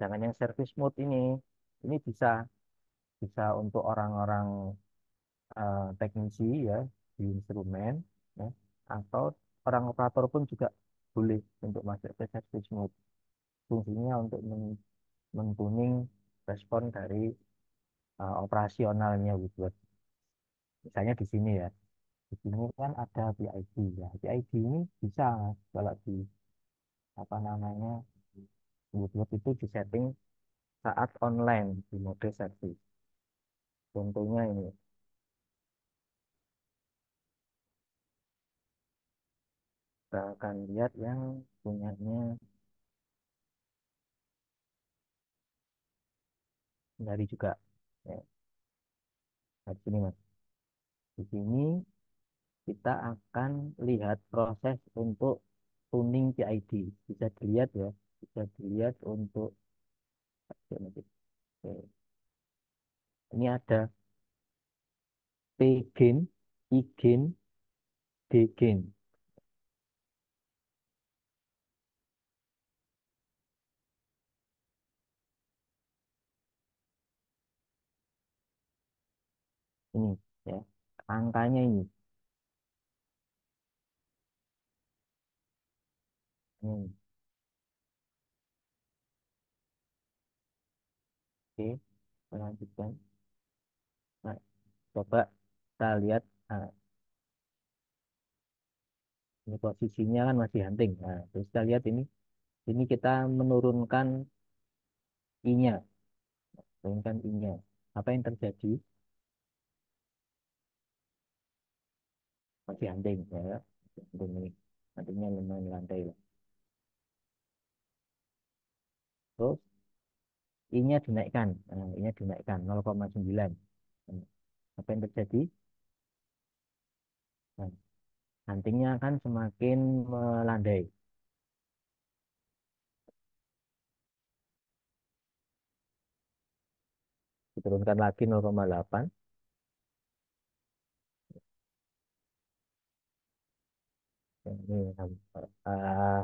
jangan yang service mode ini bisa bisa untuk orang-orang teknisi ya di instrumen ya atau orang operator pun juga boleh untuk masuk ke service mode fungsinya untuk mentuning respon dari operasionalnya gitu. Misalnya di sini ya, di sini kan ada PID ya. PID ini bisa kalau di apa namanya Woodward itu disetting saat online di mode service. Contohnya ini kita akan lihat yang punyanya dari juga. Ya, nah, di sini mas. Di sini kita akan lihat proses untuk tuning PID. Bisa dilihat ya, bisa dilihat untuk Oke. Ini ada P gain, I gain, D gain. Ini ya, angkanya ini. Hmm, oke, melanjutkan. Nah, coba kita lihat. Nah, ini posisinya kan masih hunting. Nah, terus kita lihat ini kita menurunkan I-nya, menurunkan I-nya. Apa yang terjadi? Masih hunting ya. Hunting ini. Huntingnya lumayan lantai lah. Terus I-nya dinaikkan. Nah, I-nya dinaikkan 0,9. Nah, apa yang terjadi? Nah, huntingnya akan semakin melandai. Diturunkan lagi 0,8. Ini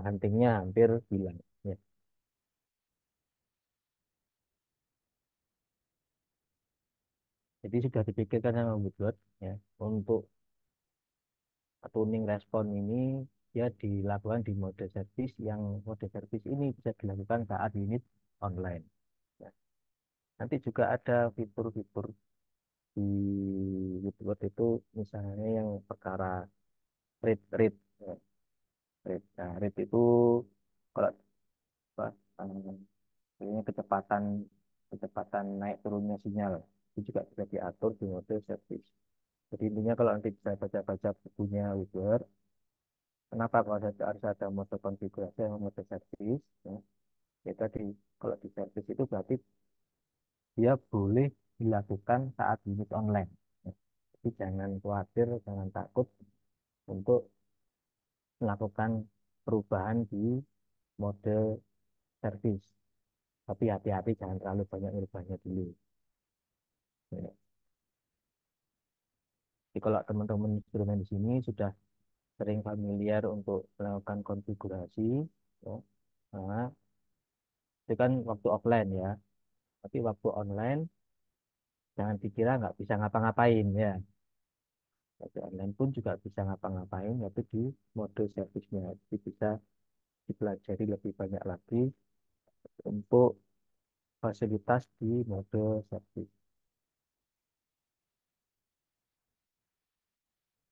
huntingnya hampir hilang. Ya. Jadi sudah dipikirkan sama Woodward ya untuk tuning respon ini dia dilakukan di mode service yang mode service ini bisa dilakukan saat unit online. Ya. Nanti juga ada fitur-fitur di Woodward itu misalnya yang perkara rate ya. Rate. Nah, rate itu kalau apa, ini kecepatan kecepatan naik turunnya sinyal itu juga bisa diatur di mode service. Jadi intinya kalau nanti bisa baca-baca bukunya Weaver, kenapa kalau harus ada mode konfigurasi sama mode service? Ya, ya tadi kalau di service itu berarti dia boleh dilakukan saat unit online. Ya. Jadi jangan khawatir, jangan takut untuk melakukan perubahan di mode service. Tapi hati-hati jangan terlalu banyak merubahnya dulu. Ya. Jadi kalau teman-teman instrumen di sini sudah sering familiar untuk melakukan konfigurasi, ya, nah, itu kan waktu offline ya. Tapi waktu online jangan dikira nggak bisa ngapa-ngapain ya. Waktu online pun juga bisa ngapa-ngapain, yaitu di mode servisnya. Jadi bisa dipelajari lebih banyak lagi untuk fasilitas di mode servis.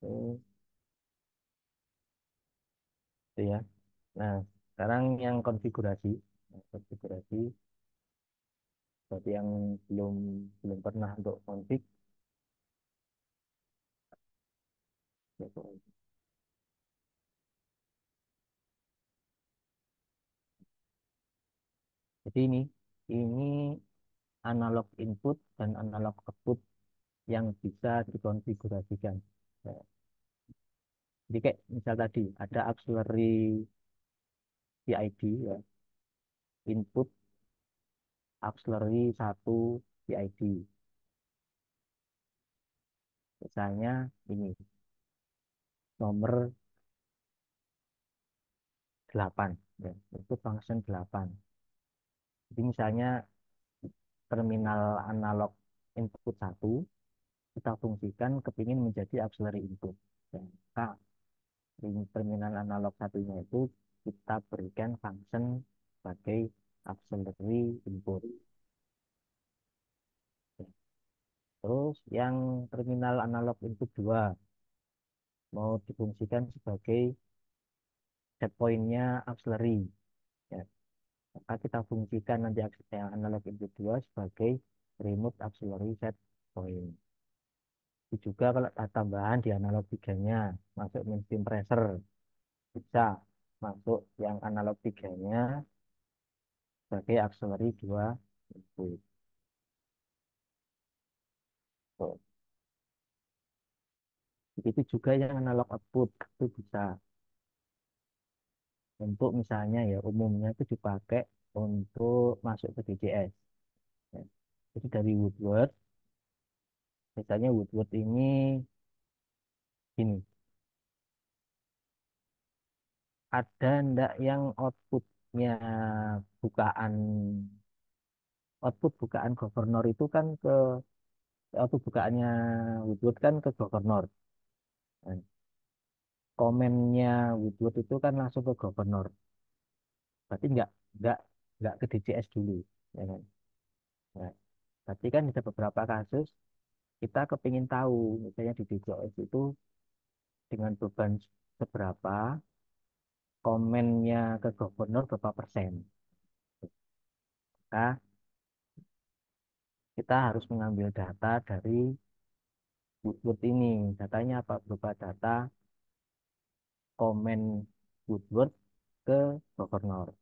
Oke. ya. Nah, sekarang yang konfigurasi. Nah, konfigurasi bagi yang belum belum pernah untuk config. Jadi ini analog input dan analog output yang bisa dikonfigurasikan. Ya, jadi kayak misal tadi ada auxiliary PID ya, input auxiliary satu PID. Misalnya ini nomor 8 ya, itu function 8. Jadi misalnya terminal analog input satu kita fungsikan kepingin menjadi auxiliary input. Ya, maka ini terminal analog satunya itu kita berikan function sebagai auxiliary input. Ya. Terus yang terminal analog input 2 mau difungsikan sebagai set point-nya auxiliary. Ya. Maka kita fungsikan nanti yang analog input 2 sebagai remote auxiliary set point. Itu juga kalau tambahan di analog 3-nya masuk mainstream pressure bisa masuk yang analog 3-nya sebagai auxiliary 2 input. Tuh. Begitu juga yang analog output itu bisa untuk misalnya ya umumnya itu dipakai untuk masuk ke DCS. Ya. Jadi dari Woodward, misalnya Woodward ini gini, ada ndak yang bukaan output bukaan governor itu kan ke output bukaannya Woodward kan ke governor. Dan komennya Woodward itu kan langsung ke governor. Berarti nggak nggak ke DCS dulu, ya kan? Nah, berarti kan ada beberapa kasus kita kepingin tahu, misalnya di DCS itu dengan beban seberapa, komennya ke governor berapa persen. Maka kita harus mengambil data dari Woodward ini. Datanya apa? Berupa data komen Woodward ke governor.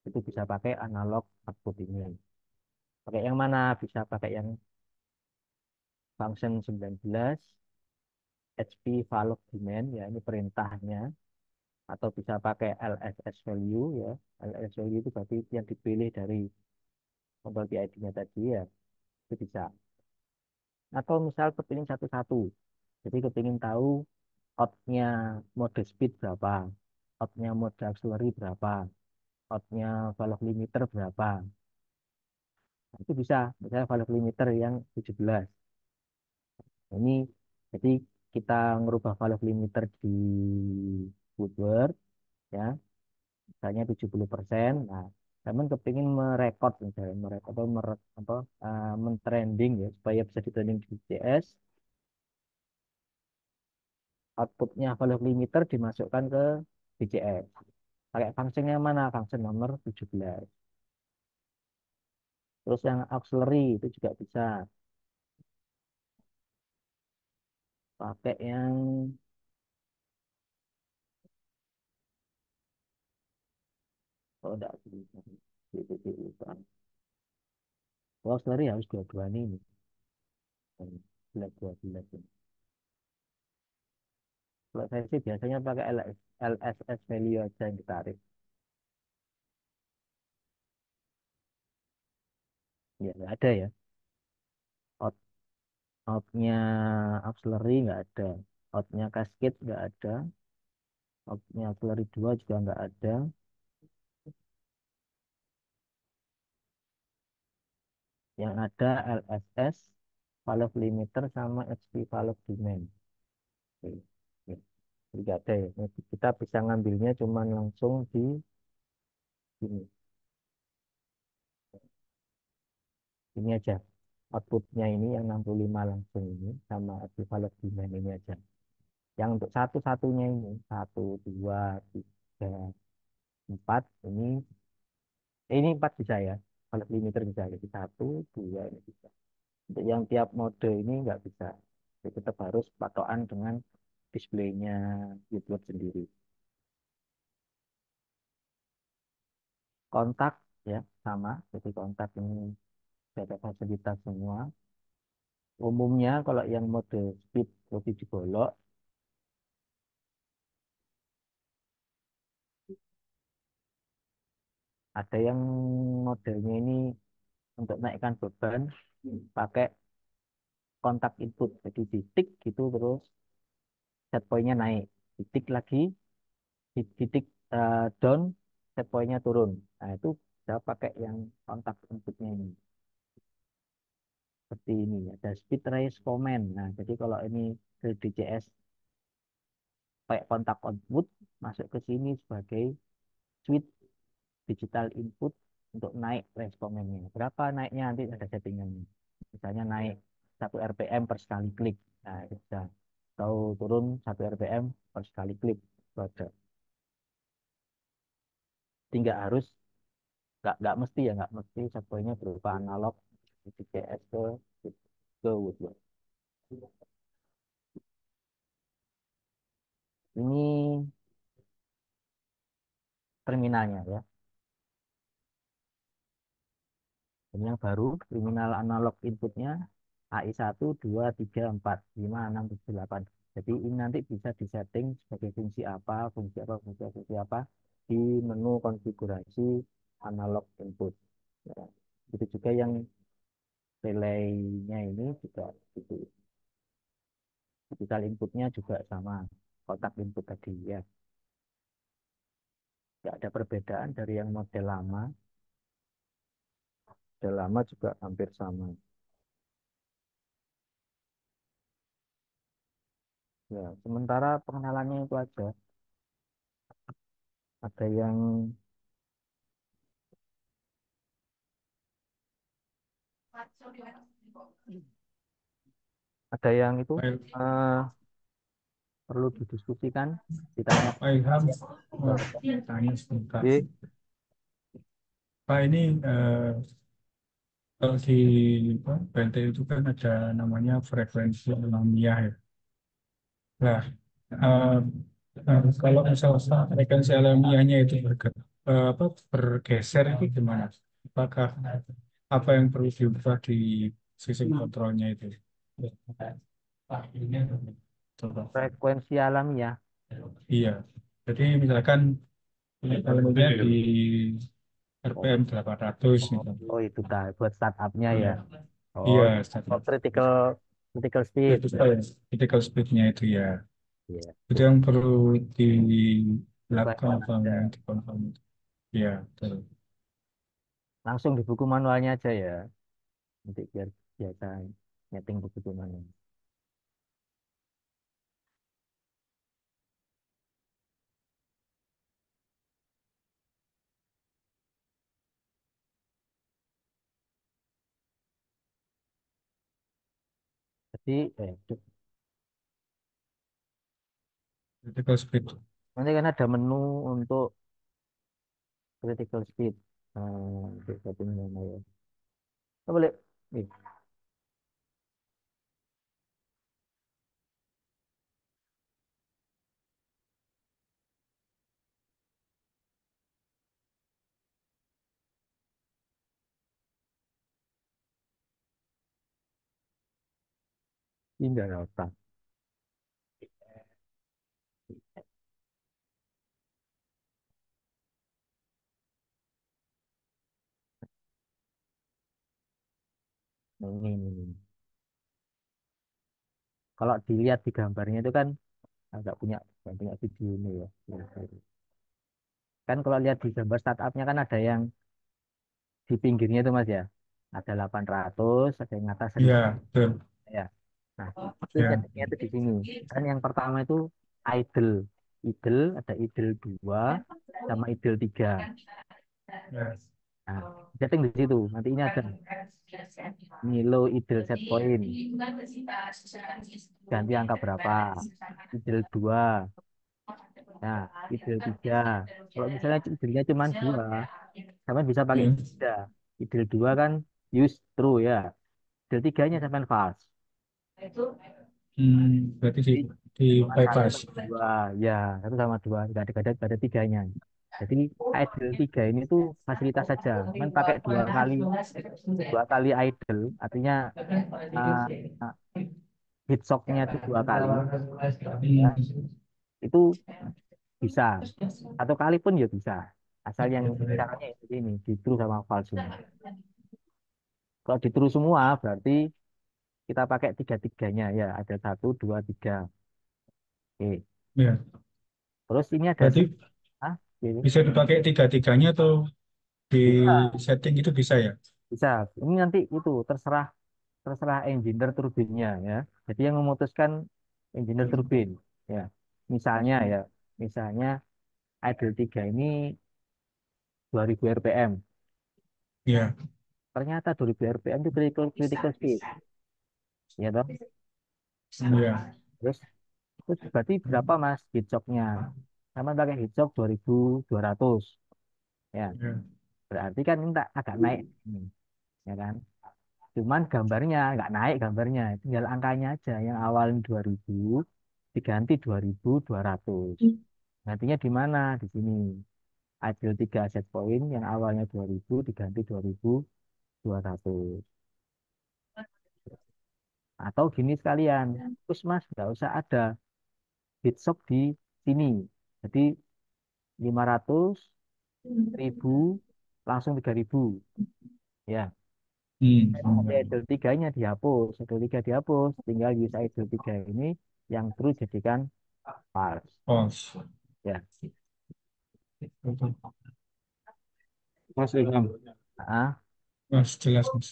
Itu bisa pakai analog output ini. Pakai yang mana? Bisa pakai yang function 19, HP value demand, ya ini perintahnya. Atau bisa pakai LSS value, ya. LSS value itu berarti yang dipilih dari mobile PID-nya tadi, ya. Itu bisa. Atau misal kepingin satu-satu. Jadi kepingin tahu outnya mode speed berapa, outnya mode auxiliary berapa, outnya valve limiter berapa. Nah, itu bisa, misalnya valve limiter yang 17. Ini jadi kita ngerubah valve limiter di Woodward, ya, misalnya 70%. Nah, teman kepingin merekod misalnya, merekod atau mentrending ya, supaya bisa di-trending di CS, outputnya valve limiter dimasukkan ke VCS. Pakai function yang mana? Function nomor 17. Terus yang auxiliary itu juga bisa pakai yang oh enggak bisa. Oh, auxiliary harus dua-dua ini. 11, 12 ini. Kalau saya sih biasanya pakai LSS value aja yang ditarik. Ya nggak ada ya. Out, outnya auxiliary nggak ada. Outnya cascade nggak ada. Outnya auxiliary 2 juga nggak ada. Yang ada LSS, valve limiter sama HP valve demand. Oke. Oke. Jadi nggak ada ya. Ini kita bisa ngambilnya cuman langsung di sini. Ini aja. Outputnya ini yang 65 langsung ini sama HP valve demand ini aja. Yang untuk satu-satunya ini, satu, dua, tiga. Dan empat ini empat bisa ya. Kalau limiter bisa jadi satu, dua ini bisa. Untuk yang tiap mode ini nggak bisa. Jadi tetap harus patokan dengan displaynya YouTube sendiri. Kontak ya sama. Jadi kontak ini ada fasilitas semua. Umumnya kalau yang mode speed lebih digolok, ada yang modelnya ini untuk naikkan beban pakai kontak input. Jadi titik gitu terus set pointnya naik. Titik lagi, titik down, set pointnya turun. Nah itu bisa pakai yang kontak inputnya ini. Seperti ini ada speed raise command. Nah jadi kalau ini 3DCS pakai kontak output masuk ke sini sebagai switch digital input untuk naik range command-nya. Berapa naiknya nanti ada settingannya. Misalnya naik 1 RPM per sekali klik. Nah, itu bisa. Atau turun 1 RPM per sekali klik. Itu ada. Jadi nggak mesti ya, nggak mesti setpointnya berupa analog dari CS ke woodwork. Ini terminalnya ya. Ini yang baru, terminal analog inputnya AI 1, 2, 3, 4, 5, 6, 7, 8. Jadi ini nanti bisa disetting sebagai fungsi apa, fungsi apa, fungsi apa di menu konfigurasi analog input. Ya. Itu juga yang relaynya ini juga itu digital inputnya juga sama kotak input tadi ya. Tidak ada perbedaan dari yang model lama. Model lama juga hampir sama. Ya, sementara pengenalannya itu aja. Ada yang ada yang itu Baik, eh, perlu didiskusikan, ditanya. Pak Ilham, Boleh, Pak. tanya sebentar. Jadi, Pak ini kalau di apa, BNT itu kan ada namanya frekuensi alamiah ya. Nah, eh, kalau misalnya frekuensi alamiahnya itu bergeser itu gimana? Apakah apa yang perlu diubah di sistem kontrolnya itu? Coba. frekuensi alamiah. Iya. Jadi misalkan alamiah di Oh, RPM 800 oh, misalnya. oh itu dah buat startupnya ya. Iya, Oh, iya, oh critical critical speed. critical speed-nya itu ya. Iya, Itu itu yang perlu ubah dilakukan atau ada. yang dikonfirm. Iya, betul. Langsung di buku manualnya aja ya. Nanti biar biasa nyeting buku manual. Jadi, Critical speed. nanti kan ada menu untuk critical speed. Untuk setting mana ya. Oh, boleh. Nih, pindah apa? Nah, ini. Kalau dilihat di gambarnya itu kan nggak punya video ini ya. Kan kalau lihat di gambar startupnya kan ada yang di pinggirnya itu Mas ya. Ada 800, ada yang atas 1000 Iya, betul. ya. Nah, itu Ya, settingnya itu di sini. Kan yang pertama itu idle. Idle, ada idle 2 sama idle 3. ya, Nah, setting di situ. Nanti ini ada ini low idle set point. Ganti angka berapa? Idle 2. Nah, idle 3. Kalau misalnya idle-nya cuma 2, sampai bisa pakai Ya. 3. Idle 2 kan use true ya. Idle 3-nya sampai false. Berarti Jadi di cuma satu bypass. sama dua, ya satu sama dua, nggak ada tiganya. Jadi idle 3 ini tuh fasilitas saja, kan pakai dua kali idle, artinya uh, hit shock-nya itu 2 kali, ya, itu bisa. Satu kali pun ya bisa, asal yang caranya itu ini di true sama false ini. Kalau di true semua berarti kita pakai tiga-tiganya ya, ada satu dua tiga. Oke. Ya. Terus ini ada Berarti ah, ini bisa dipakai tiga-tiganya atau di bisa. setting itu bisa ya? Bisa. Ini nanti itu terserah terserah engineer turbinnya ya. Jadi yang memutuskan engineer turbin ya. Misalnya ya, misalnya idle 3 ini 2000 rpm. Ya. Ternyata 2000 rpm itu critical speed, ya toh. Ya. Terus terus berarti berapa Mas heat shock-nya? Sama pakai heat shock 2200 ya. Ya. Berarti kan ini agak naik nih, ya kan? Cuman gambarnya nggak naik gambarnya, tinggal angkanya aja. Yang awal 2000 diganti 2200. Gantinya di mana? Di sini. Adil 3 set point yang awalnya 2000 diganti 2200. Atau gini sekalian, terus Mas nggak usah ada heat shock di sini. Jadi 500, 1000, langsung 3000. Ya, nanti Ya. idle 3-nya dihapus. Idle 3 dihapus, tinggal use idle 3 ini yang true jadikan false. Oh, Ya. betul. Mas Ilham. Ah, Mas, jelas, Mas.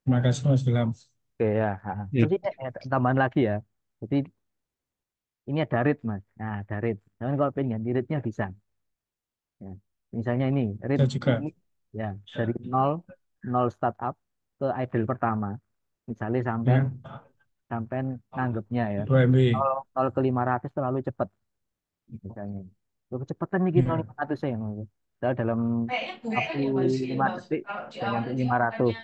Terima kasih, Mas Ilham. oke ya. Ya. Terus ini tambahan lagi ya. Jadi ini ada rate Mas. Nah, ada rate. Nah, kalau pengen ganti rate-nya bisa. Ya. Misalnya ini rate Saya juga. ini ya dari nol startup ke idle pertama. Misalnya sampai Ya. sampai nganggapnya ya 2 MB. nol ke 500 terlalu cepat misalnya. Loh, kecepatan nih kita Ya. 500 ya. Padahal dalam waktu 5 detik sudah nyampe 500.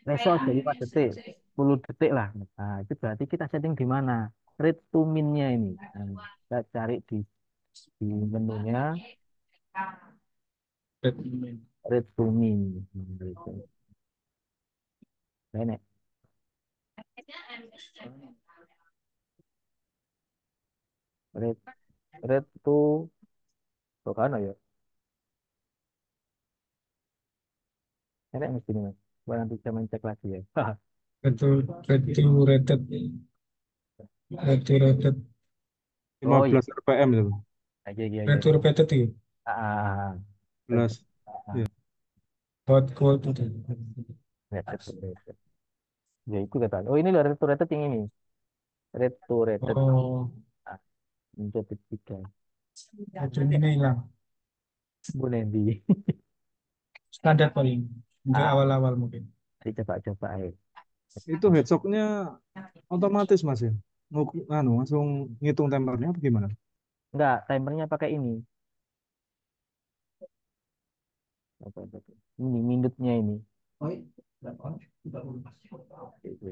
Besok aja 5 detik, 10 detik lah. Nah, itu berarti kita setting di mana? Rate to min-nya ini. Nah, kita cari di menunya rate to min. Nah, itu. Ini rate rate to bukan ya. Ini mesti nih, Mas. Gua nanti saya cek lagi ya. Itu rated Oh iya, 15 RPM itu. iya, iya, iya. rated itu Ah, 15. ah, Ya. hot cold itu. rated. Ya itu kata. Oh ini loh rate yang ini. Rate Oh, ah, menjadi tiga. racun ini hilang. Bu Nendi. Standar paling untuk Ah, awal-awal mungkin. coba-coba ya. Itu headsocknya otomatis Mas ya. Langsung ngitung tempernya apa gimana? Enggak, timernya pakai ini. Ini minutnya ini. Gitu.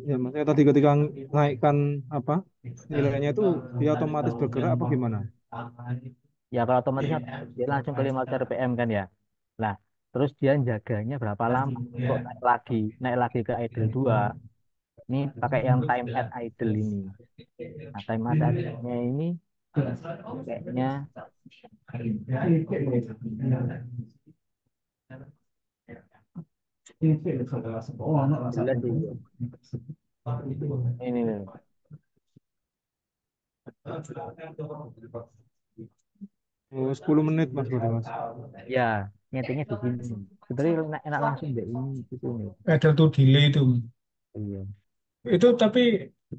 Ya, maksudnya tadi ketika naikkan apa nilainya itu dia otomatis bergerak apa gimana? Ya kalau otomatis kan dia langsung ke 15 RPM kan ya. Nah, terus dia jaganya berapa lama untuk naik lagi ke idle 2. Ini pakai yang time at idle ini. Nah, time at idle-nya ini kayaknya jelas sih. Ini nih. Oh, 10 menit Mas berarti Mas. Ya, nyetingnya di sini. Sebenarnya enak, enak langsung deh ini gitu nih. Ada tuh delay itu. Iya. Itu tapi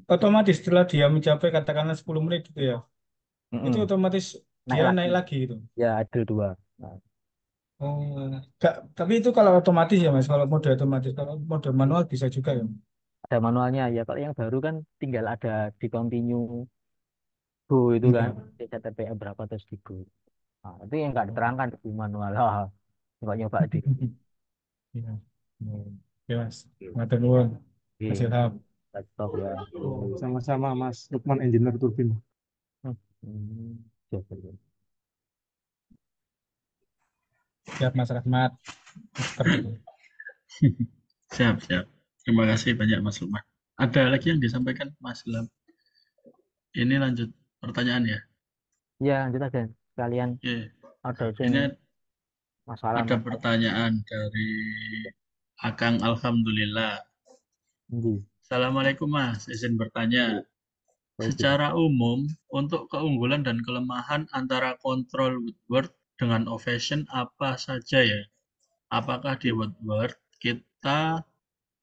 otomatis setelah dia mencapai katakanlah 10 menit gitu ya. Itu Mm-mm. otomatis Naik dia lagi. naik lagi gitu. Ya, idle 2. Nah, Oh, enggak, tapi itu kalau otomatis ya Mas, kalau mode otomatis, kalau mode manual bisa juga ya. ada manualnya ya. Kalau yang baru kan tinggal ada di continue Go itu kan, Iya, CTPA berapa terus di Go. Nah, itu yang nggak diterangkan di manual. Lah, nyoba-nyoba di. iya. Hmm, Oke, Mas. Matur nuwun, Mas di Ilham. laptop ya. Sama-sama Mas Lukman engineer turbin. Hmm, hmm, coba ya. Siap, Mas Rahmat. Seperti itu. Siap, siap. Terima kasih banyak Mas Lukman. Ada lagi yang disampaikan Mas Ilham? Ini lanjut pertanyaan ya. Ya, lanjut aja. Sekalian Oke. ada sing Ini ada masalah-masalah pertanyaan dari Akang Alhamdulillah. di. Assalamualaikum Mas, izin bertanya. Baik. Secara umum, untuk keunggulan dan kelemahan antara kontrol Woodward dengan Ovation apa saja ya? Apakah di Woodward kita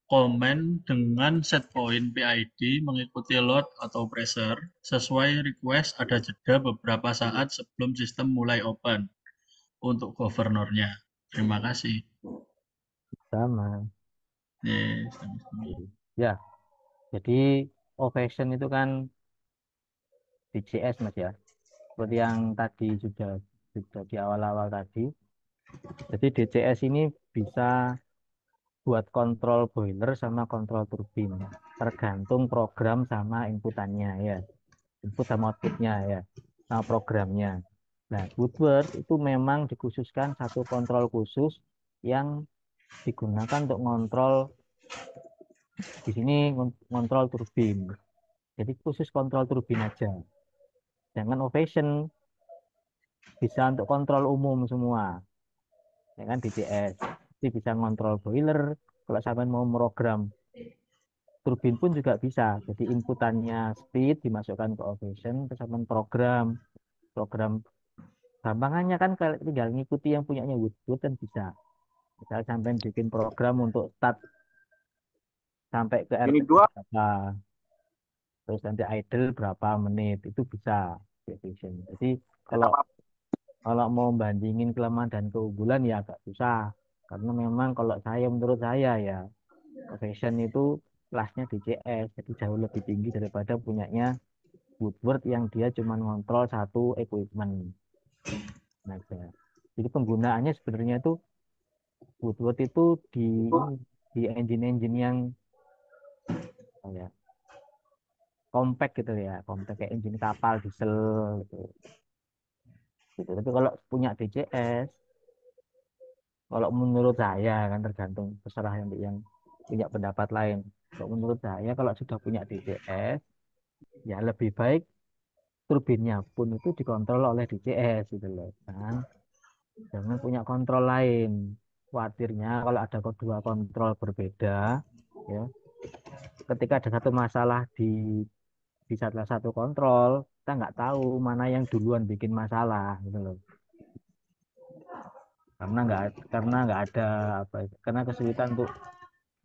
komen dengan set point PID mengikuti load atau pressure sesuai request ada jeda beberapa saat sebelum sistem mulai open untuk governornya. Terima kasih. Sama. Sama-sama. Ya, jadi Ovation itu kan DCS Mas ya. Seperti yang tadi sudah di awal-awal tadi. Jadi DCS ini bisa buat kontrol boiler sama kontrol turbin. Tergantung program sama inputannya ya. Input sama outputnya ya. Sama programnya. Nah, Woodward itu memang dikhususkan satu kontrol khusus yang digunakan untuk ngontrol di sini ngontrol turbin. Jadi khusus kontrol turbin aja. Jangan Ovation bisa untuk kontrol umum semua, ya kan DCS. Jadi bisa ngontrol boiler. Kalau sampai mau program turbin pun juga bisa. Jadi inputannya speed dimasukkan ke Ovation, terus sampai program, program gampangannya kan kalau tinggal ngikuti yang punyanya Woodward kan bisa. Misal sampai bikin program untuk start sampai ke Ini RPM dua. berapa, terus nanti idle berapa menit itu bisa di Ovation. Jadi kalau kalau mau bandingin kelemahan dan keunggulan ya agak susah. Karena memang kalau saya menurut saya ya Ovation itu kelasnya DCS jadi jauh lebih tinggi daripada punyanya Woodward yang dia cuma ngontrol satu equipment aja. Jadi penggunaannya sebenarnya itu Woodward itu di di engine-engine yang apa ya compact gitu ya, compact kayak engine kapal diesel gitu. Gitu. Tapi kalau punya DCS, kalau menurut saya kan tergantung terserah yang punya pendapat lain. Kalau menurut saya kalau sudah punya DCS ya lebih baik turbinnya pun itu dikontrol oleh DCS gitu loh kan. Jangan punya kontrol lain. Khawatirnya kalau ada kedua kontrol berbeda ya, ketika ada satu masalah di salah satu kontrol, kita nggak tahu mana yang duluan bikin masalah gitu loh. Karena nggak ada apa itu, karena kesulitan untuk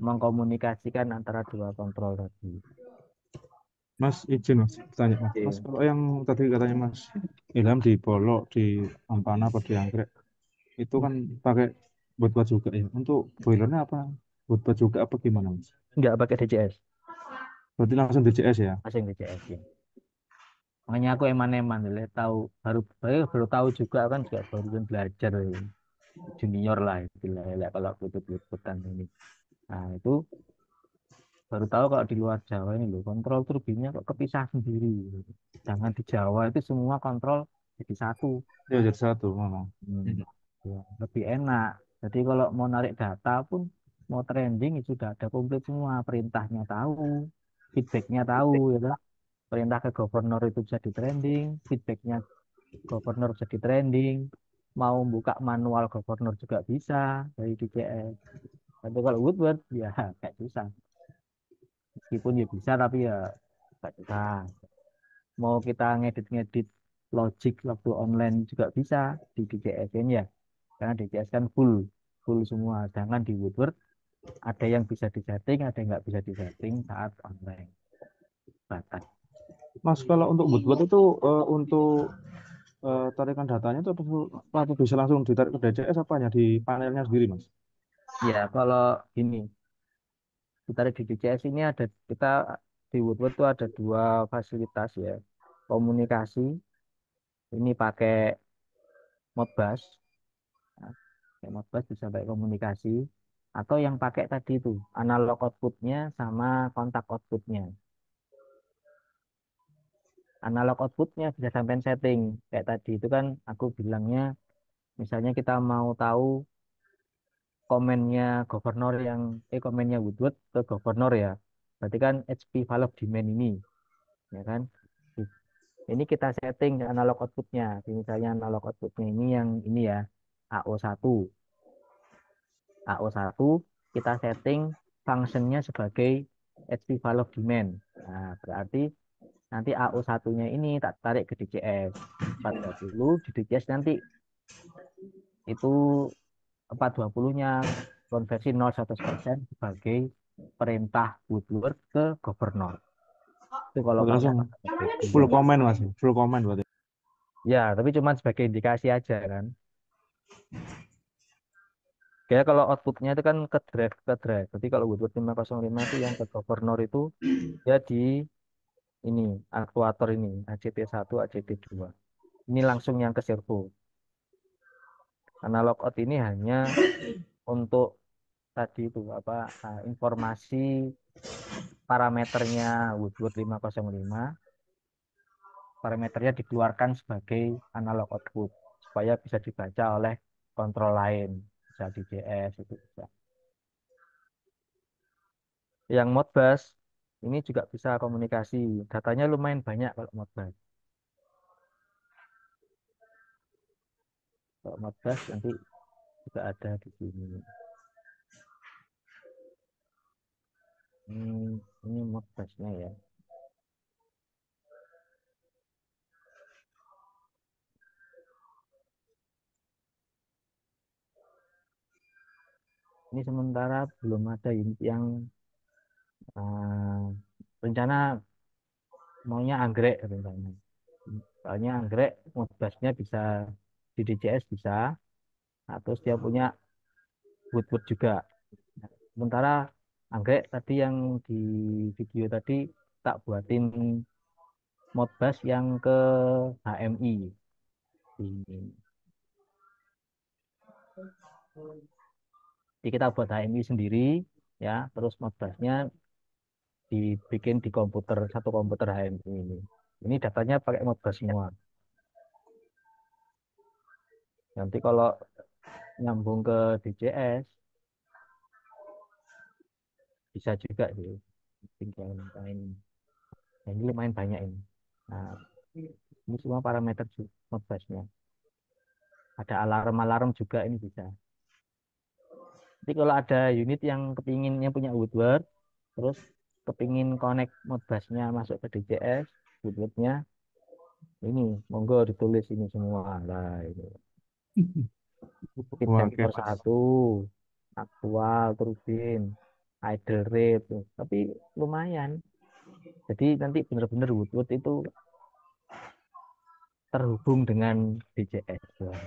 mengkomunikasikan antara dua kontrol tadi. Mas izin Mas tanya Mas. Mas Oke. kalau yang tadi katanya Mas Ilham di Polo, di Ampana atau di Anggrek itu kan pakai buat juga ya. Untuk boilernya apa? Buat juga apa gimana Mas? Nggak pakai DCS, Berarti langsung DCS ya? asing DCS ya. Makanya aku eman-eman lah tahu baru tahu juga kan juga baru belajar ya. Junior lah istilahnya lah kalau butuh-butuhan ini. Nah itu baru tahu kalau di luar Jawa ini loh kontrol turbinnya kok kepisah sendiri. Jangan di Jawa itu semua kontrol jadi satu. Ya jadi satu. Hmm, ya, lebih enak. Jadi kalau mau narik data pun mau trending itu sudah ada komplit semua. Perintahnya tahu, feedbacknya tahu ya kan. Perintah ke governor itu bisa di trending, feedbacknya governor bisa di trending. Mau buka manual governor juga bisa dari DCS. Tapi kalau Woodward ya kayak susah. Meskipun ya bisa tapi ya kayak susah. Mau kita ngedit-ngedit logic waktu online juga bisa di DCS kan ya. Karena DCS kan full semua. Sedangkan di Woodward ada yang bisa disetting, ada yang nggak bisa disetting saat online. Batas. Mas kalau untuk buat itu untuk tarikan datanya itu apa bisa langsung ditarik ke DCS apa hanya di panelnya sendiri Mas? Ya, kalau ini kita di DCS ini ada kita di Woodward tuh ada dua fasilitas ya. komunikasi, ini pakai Modbus. Nah, pakai Modbus bisa pakai komunikasi, atau yang pakai tadi itu analog outputnya sama kontak outputnya. Analog outputnya bisa sampai setting kayak tadi itu kan aku bilangnya, misalnya kita mau tahu komennya Woodward ke governor ya, berarti kan HP valve demand ini, ya kan. Ini kita setting analog outputnya. Jadi misalnya analog outputnya ini yang ini ya, AO1. AO1 kita setting functionnya sebagai HP valve demand. Nah, berarti nanti AO1-nya ini tak tarik ke DCS 420, di DCS nanti itu 420-nya konversi 0 100% sebagai perintah Woodward ke governor. Itu kalau Berarti pakai langsung analog output. full Iya. comment mas, full comment berarti. Ya, tapi cuma sebagai indikasi aja kan. Kayak kalau outputnya itu kan ke drive. Jadi kalau Woodward 505 itu yang ke governor itu ya di ini aktuator ini ACT1, ACT2. Ini langsung yang ke servo. Analog out ini hanya untuk tadi itu apa, informasi parameternya Woodward 505, parameternya dikeluarkan sebagai analog output supaya bisa dibaca oleh kontrol lain, bisa DCS itu bisa. Yang Modbus ini juga bisa komunikasi. Datanya lumayan banyak kalau Modbus. Kalau Modbus nanti juga ada di sini. Ini Modbusnya ya. Ini sementara belum ada unit yang rencana maunya anggrek rencana. Soalnya anggrek Modbusnya bisa di DCS bisa, nah, terus dia punya Woodward juga. Nah, sementara anggrek tadi yang di video tadi tak buatin Modbus yang ke HMI ini. Jadi kita buat HMI sendiri ya, terus Modbusnya dibikin di komputer, satu komputer HMI ini. Ini datanya pakai Modbus semua. Nanti kalau nyambung ke DCS bisa juga sih. Tinggal main. Nah, ini lumayan banyak ini. Nah, ini semua parameter Modbusnya. Ada alarm-alarm juga ini bisa. Jadi kalau ada unit yang kepinginnya punya Woodward, terus kepingin connect Modbusnya masuk ke DCS, Woodwardnya, ini monggo ditulis ini semua lah ini. Speed Oke sensor mas. satu, aktual, turbin, idle rate, tuh. Tapi lumayan. Jadi nanti benar-benar Woodward itu terhubung dengan DCS. Wah,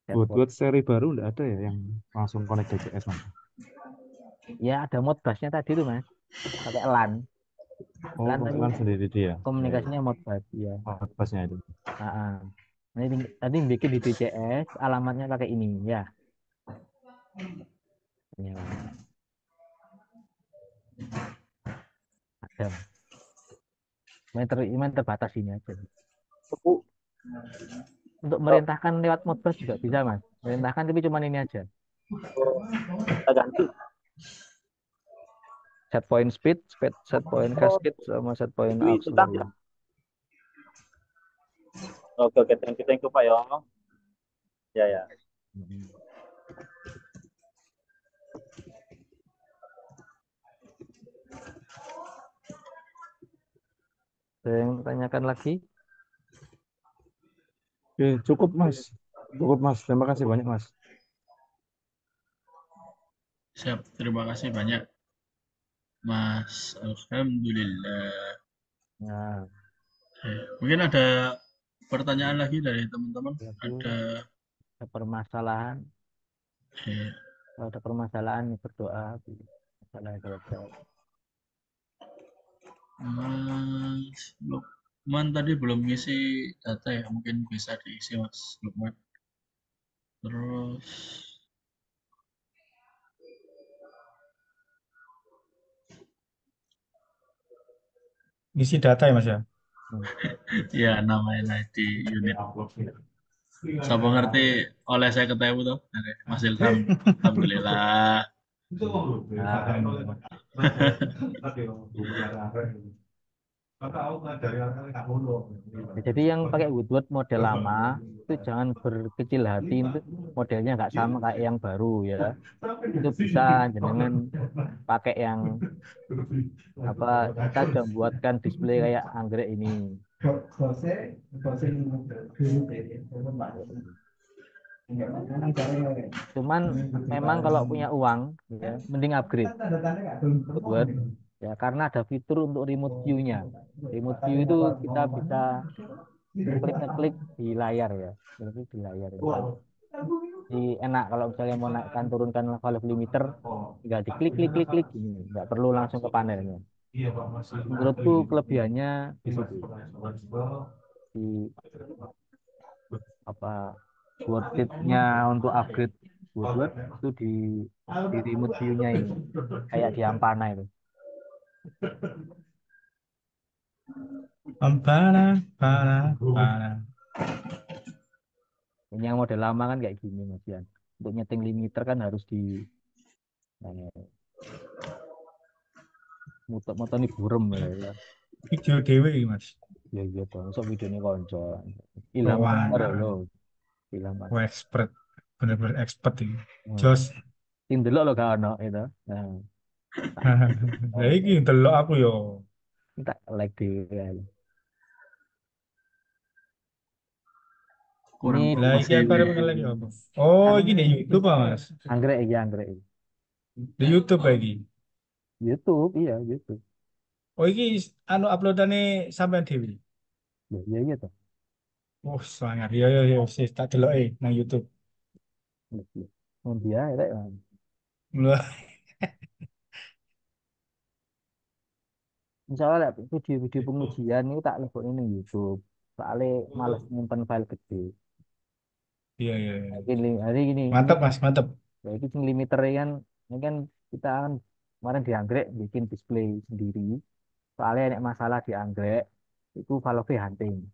Buat chatbot. seri baru nggak ada ya yang langsung connect DCS mas? Ya ada Modbusnya tadi tuh Mas, pakai LAN. Oh LAN pakai tapi LAN sendiri dia. Ya, ya. komunikasinya Modbus ya. Modbusnya itu. Ah, ah. Nah, ini, tadi bikin di DCS, alamatnya pakai ini ya. Ini alamat. Ada. Main terbatas ini aja. Untuk merintahkan lewat Modbus juga bisa Mas. Merintahkan tapi cuma ini aja. Set point speed, set point cascade, sama set point auxiliary. Oke, oke, thank you Pak ya. Ya, ya. Mm-mm. Ada yang tanyakan lagi? Oke, cukup mas. Cukup mas. Terima kasih banyak mas. Siap, terima kasih banyak, Mas. Alhamdulillah. Nah, Mungkin ada pertanyaan lagi dari teman-teman. lagi Ada, ada permasalahan. eh, Kalau ada permasalahan ya berdoa. Masalah jawab. Mas Lukman tadi belum ngisi data ya, mungkin bisa diisi Mas Lukman. Terus Isi data ya Mas ya. ya namanya di unit. Siapa ngerti oleh saya ketemu tuh dari Mas Ilham. Alhamdulillah. Nah, jadi yang pakai Woodward model lama itu jangan berkecil hati, itu modelnya nggak sama kayak yang baru ya. Itu bisa jenengan pakai yang apa, kita sudah buatkan display kayak anggrek ini. Cuman memang kalau punya uang ya mending upgrade Woodward ya, karena ada fitur untuk remote view-nya. Remote view itu kita bisa klik di layar ya, klik di layar ya. Jadi enak kalau misalnya mau naikkan turunkan valve limiter, tinggal diklik klik klik klik ini, nggak perlu langsung ke panelnya. Menurutku kelebihannya di situ, di apa, worth it-nya untuk upgrade Woodward itu di remote view-nya ini, kayak di Ampana itu. Pana. Ini yang model lama kan kayak gini Mas Yan. Untuk nyeting limiter kan harus di muter-muter nih burem ya. Video dewe iki, Mas. Ya iya dong, sok videonya konco. Ilham Wah, Akbar lo, Ilham wah, Akbar. expert. Bener-bener expert ini. Hmm. Jos. Sing delok lo gak ono itu. Nah, Lah iki delok aku yo. tak like di ya. Ini kurang Lah promosi iki aku arep ngelek yo apa? Oh, iki di YouTube ah, Mas. anggrek ya anggrek. Di YouTube lagi. YouTube iya YouTube. Oh, iki anu uploadane sampean dhewe. Ya iya iya toh. Oh, sangat. Yo, sis tak deloke nang YouTube. Iya, iya. Oh dia ya. Lah, Misalnya video-video pengujian itu tak lebokno ning YouTube. Soalnya males nyimpen file gede. iya. Hari gini, ini Mantap, Mas, mantap. ya itu sing limiter kan, ini kan kita kan kemarin di anggrek bikin display sendiri. Soalnya ada masalah di anggrek itu valve hunting.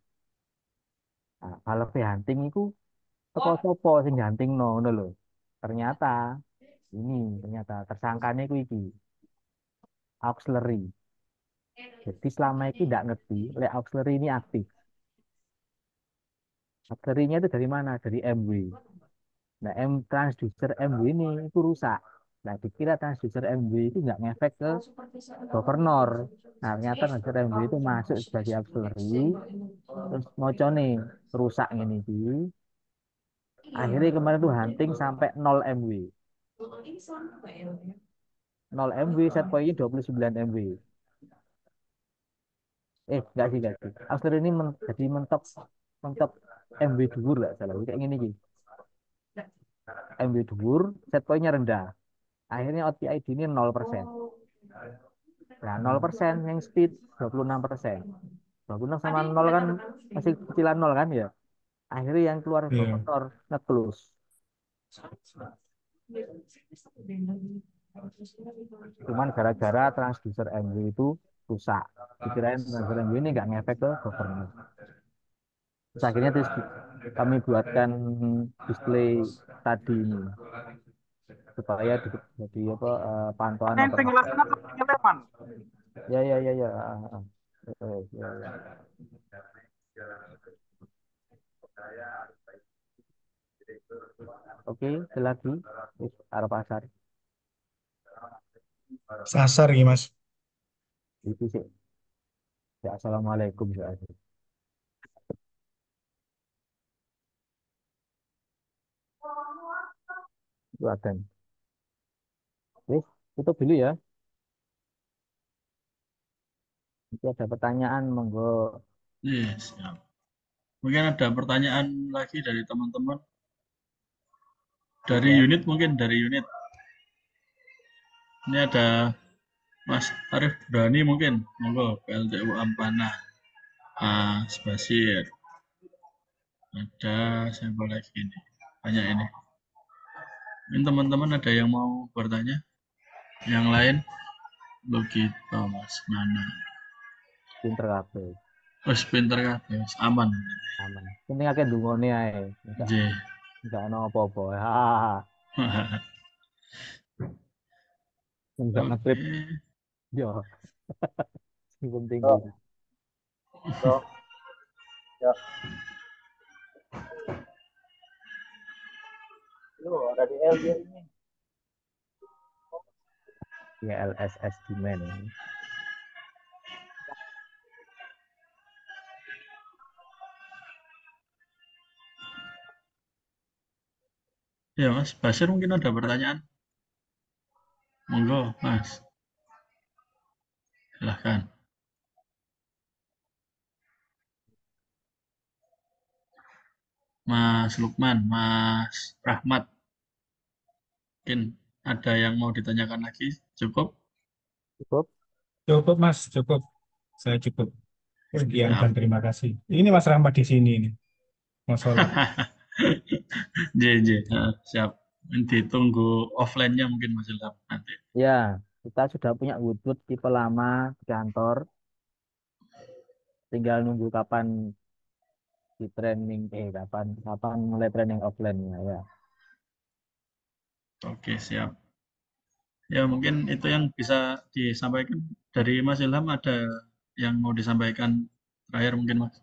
Nah, valve hunting itu teko-teko sing hunting no, ngono lho. Ternyata ini ternyata tersangkanya itu iki auxiliary. Jadi selama itu tidak ngerti, le auxiliary ini aktif. Auxiliary-nya itu dari mana? Dari MW. Nah, transducer MW ini itu rusak. Nah, dikira transducer MW itu nggak ngefek ke governor. Nah, ternyata transducer MW itu masuk sebagai auxiliary, terus moco nih rusak ini. Akhirnya kemarin tuh hunting sampai 0 MW. 0 MW, set poinnya 29 MW. Enggak sih. Auxiliary ini jadi mentok mentok MW dhuwur nggak salah. Kayak gini gitu. MW dhuwur, set poinnya rendah. Akhirnya OTID ini 0%. Nah, 0% yang speed 26%. 26 sama 0 kan masih kecilan 0 kan ya. Akhirnya yang keluar Iya. motor nge-close. Cuman gara-gara transducer MW itu rusak. Dikirain transducer MW ini nggak ngefek ke governor. Terus akhirnya kami buatkan display tadi ini supaya jadi apa, pantauan Yang otomatis. tinggal kenapa tinggal man? Ya. Ya. Oke, lagi arah pasar Sasar iki, Mas. itu sih. Ya, assalamualaikum ya. Silakan. Oke, tutup dulu ya. Jika ada pertanyaan, monggo. Iya, siap. Mungkin ada pertanyaan lagi dari teman-teman. Dari Ya. unit mungkin dari unit. Ini ada Mas Arif berani mungkin, monggo PLTU Ampana. Mas Basir, ada siapa lagi ini? Banyak ini. Ini teman-teman ada yang mau bertanya? Yang lain? Logito, Mas Nana. Pinter kabeh, Wes pinter kabeh, wes aman. aman. Penting akeh dungane ae. J. Enggak ono apa-apa. Hahaha. Enggak ngetrip Oke. yo. Yang penting Bro, gitu. bro, ya. Lu ada di L dia ini. Ya LSS demand. Ya Mas Basir mungkin ada pertanyaan? Monggo Mas, silahkan. Mas Lukman, Mas Rahmat, mungkin ada yang mau ditanyakan lagi? Cukup? Cukup. Cukup Mas, cukup. Saya cukup. Sekian Siap. dan terima kasih. Ini Mas Rahmat di sini ini. Mau sholat. JJ, siap. Ditunggu offline-nya mungkin Mas Ilham nanti. Ya, kita sudah punya Woodwood tipe lama di kantor. Tinggal nunggu kapan di training, kapan mulai training offline-nya ya. Oke, siap. Ya, mungkin itu yang bisa disampaikan dari Mas Ilham. Ada yang mau disampaikan terakhir mungkin Mas?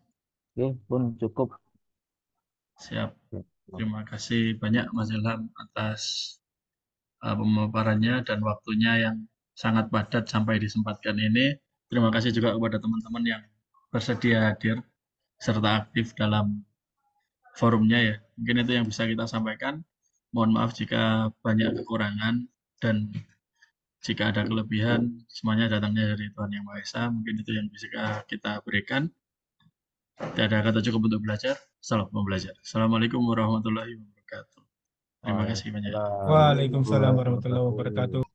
Oke, pun cukup. Siap. Ya. Terima kasih banyak Mas Ilham atas pemaparannya dan waktunya yang sangat padat sampai disempatkan ini. Terima kasih juga kepada teman-teman yang bersedia hadir serta aktif dalam forumnya ya. Mungkin itu yang bisa kita sampaikan. Mohon maaf jika banyak kekurangan dan jika ada kelebihan, semuanya datangnya dari Tuhan Yang Maha Esa. Mungkin itu yang bisa kita berikan. Tidak ada kata cukup untuk belajar. Salam belajar. Assalamualaikum warahmatullahi wabarakatuh. Terima kasih banyak. Waalaikumsalam warahmatullahi wabarakatuh.